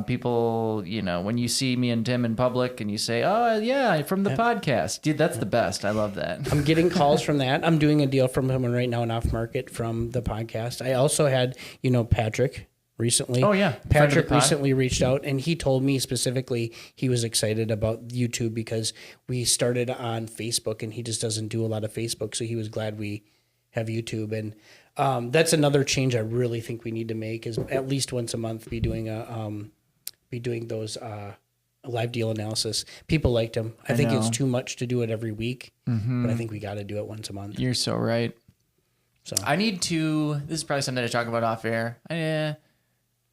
People, when you see me and Tim in public and you say, "Oh yeah, from the podcast," dude, that's the best. I love that. I'm getting calls from that. I'm doing a deal from someone right now in off market from the podcast. I also had, Patrick recently. Oh yeah, Patrick recently reached out and he told me specifically he was excited about YouTube because we started on Facebook and he just doesn't do a lot of Facebook, so he was glad we have YouTube. And that's another change I really think we need to make is at least once a month be doing those live deal analysis. People liked them. I think it's too much to do it every week, but I think we got to do it once a month. You're so right. So I need to. This is probably something to talk about off air.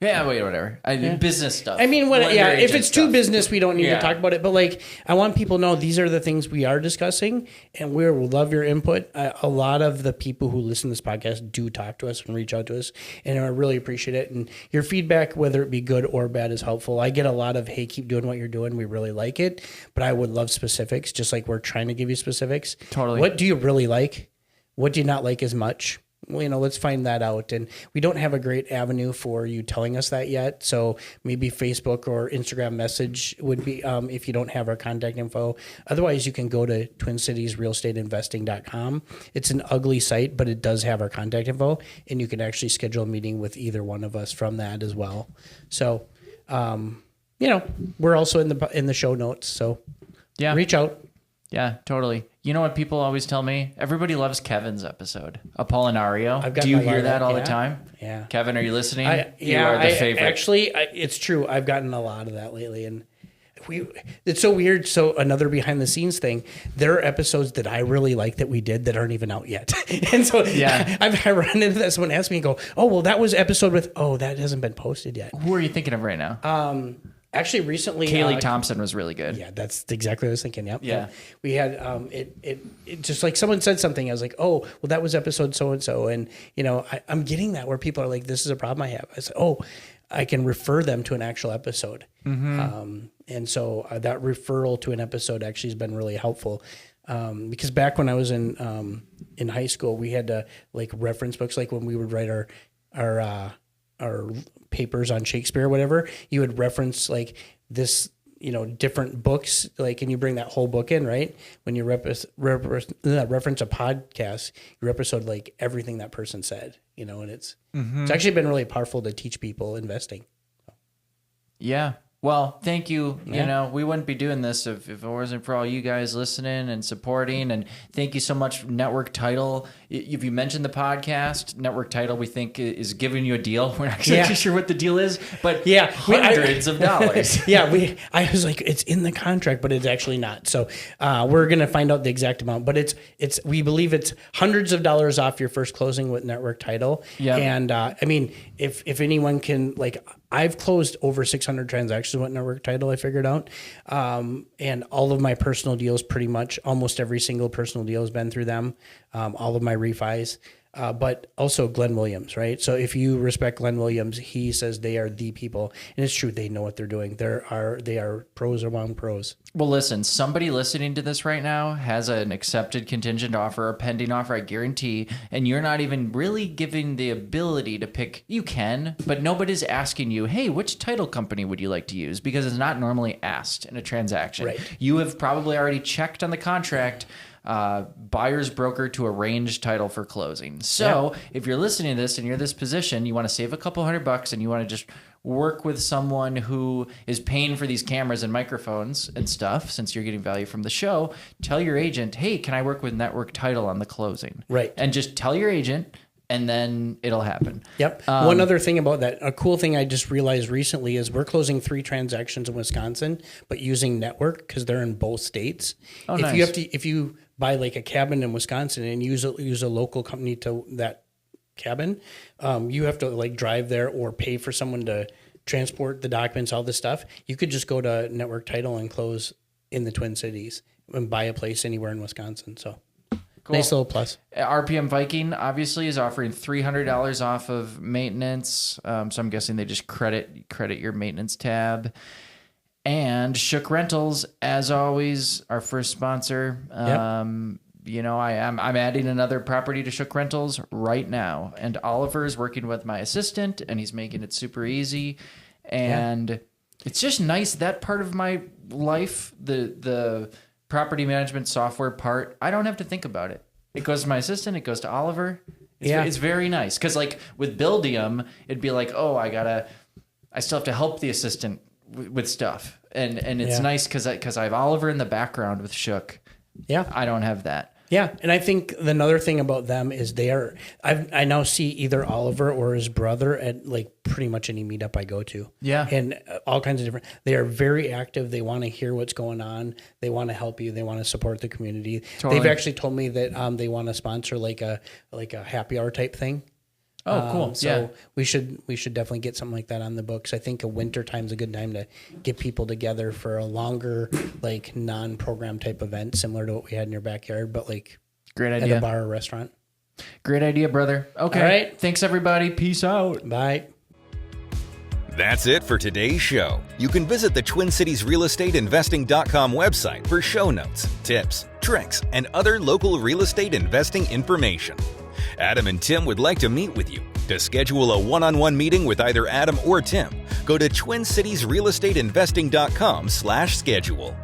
Whatever. Business stuff. If it's too business, we don't need to talk about it. But I want people to know these are the things we are discussing, and we love your input. A lot of the people who listen to this podcast do talk to us and reach out to us, and I really appreciate it. And your feedback, whether it be good or bad, is helpful. I get a lot of, "Hey, keep doing what you're doing. We really like it," but I would love specifics, just like we're trying to give you specifics. Totally. What do you really like? What do you not like as much? let's find that out. And we don't have a great avenue for you telling us that yet. So maybe Facebook or Instagram message would be, if you don't have our contact info. Otherwise, you can go to TwinCitiesRealEstateInvesting.com. It's an ugly site, but it does have our contact info, and you can actually schedule a meeting with either one of us from that as well. So, we're also in the show notes. So reach out. Yeah, totally. You know what people always tell me? Everybody loves Kevin's episode, Apollinario. I've got Do you my hear lot that of all that. the time? Yeah. Kevin, are you listening? You are the favorite. Actually, it's true. I've gotten a lot of that lately, and it's so weird. So another behind the scenes thing, there are episodes that I really like that we did that aren't even out yet. And so I run into that. Someone asked me and go, oh, well, that was episode with, that hasn't been posted yet. Who are you thinking of right now? Actually, recently, Kaylee Thompson was really good. Yeah, that's exactly what I was thinking. Yep. Yeah. We had it just like someone said something. I was like, oh, well, that was episode so and so, and I'm getting that where people are like, this is a problem I have. I said, oh, I can refer them to an actual episode, and so that referral to an episode actually has been really helpful. Because back when I was in high school, we had to like reference books, like when we would write our papers on Shakespeare or whatever, you would reference like this, different books, like, and you bring that whole book in, right? When you reference a podcast, you episode like everything that person said, and it's actually been really powerful to teach people investing. Yeah. Well, thank you. Yeah. We wouldn't be doing this if it wasn't for all you guys listening and supporting. And thank you so much, Network Title. If you mentioned the podcast, Network Title, we think is giving you a deal. We're not exactly sure what the deal is, but hundreds of dollars. I was like, it's in the contract, but it's actually not. So we're going to find out the exact amount, but we believe it's hundreds of dollars off your first closing with Network Title. Yeah. And I mean, if anyone can, like, I've closed over 600 transactions with Network Title, I figured out. And all of my personal deals, pretty much almost every single personal deal has been through them. All of my refis, but also Glenn Williams, right? So if you respect Glenn Williams, he says they are the people, and it's true. They know what they're doing. They are pros among pros. Well, listen, somebody listening to this right now has an accepted contingent offer or pending offer, I guarantee, and you're not even really giving the ability to pick. You can, but nobody's asking you, hey, which title company would you like to use? Because it's not normally asked in a transaction. Right. You have probably already checked on the contract, buyer's broker to arrange title for closing. So if you're listening to this and you're in this position, you want to save a couple $100 and you want to just work with someone who is paying for these cameras and microphones and stuff, since you're getting value from the show, tell your agent, hey, can I work with Network Title on the closing? Right. And just tell your agent, and then it'll happen. Yep. One other thing about that, a cool thing I just realized recently is we're closing 3 transactions in Wisconsin, but using Network because they're in both states. Oh, nice. nice. If you buy like a cabin in Wisconsin and use a local company to that cabin, you have to like drive there or pay for someone to transport the documents, all this stuff. You could just go to Network Title and close in the Twin Cities and buy a place anywhere in Wisconsin. So cool. Nice little plus. RPM Viking obviously is offering $300 off of maintenance. So I'm guessing they just credit your maintenance tab. And Shook Rentals, as always, our first sponsor. Yep. I'm adding another property to Shook Rentals right now, and Oliver is working with my assistant, and he's making it super easy. And it's just nice, that part of my life, the property management software part, I don't have to think about it. It goes to my assistant, it goes to Oliver. It's very nice, because like with Buildium, it'd be like, oh, I still have to help the assistant with stuff, and it's nice because I have Oliver in the background with Shook. Yeah, I don't have that. Yeah, and I think another thing about them is I now see either Oliver or his brother at like pretty much any meetup I go to. Yeah, and all kinds of different. They are very active. They want to hear what's going on. They want to help you. They want to support the community. Totally. They've actually told me that they want to sponsor like a happy hour type thing. Oh, cool. So we should definitely get something like that on the books. I think a winter time's a good time to get people together for a longer, like non-program type event, similar to what we had in your backyard, but like great idea. At a bar or restaurant. Great idea, brother. Okay. All right. Thanks, everybody. Peace out. Bye. That's it for today's show. You can visit the TwinCitiesRealEstateInvesting.com website for show notes, tips, tricks, and other local real estate investing information. Adam and Tim would like to meet with you. To schedule a one-on-one meeting with either Adam or Tim, go to TwinCitiesRealEstateInvesting.com/schedule.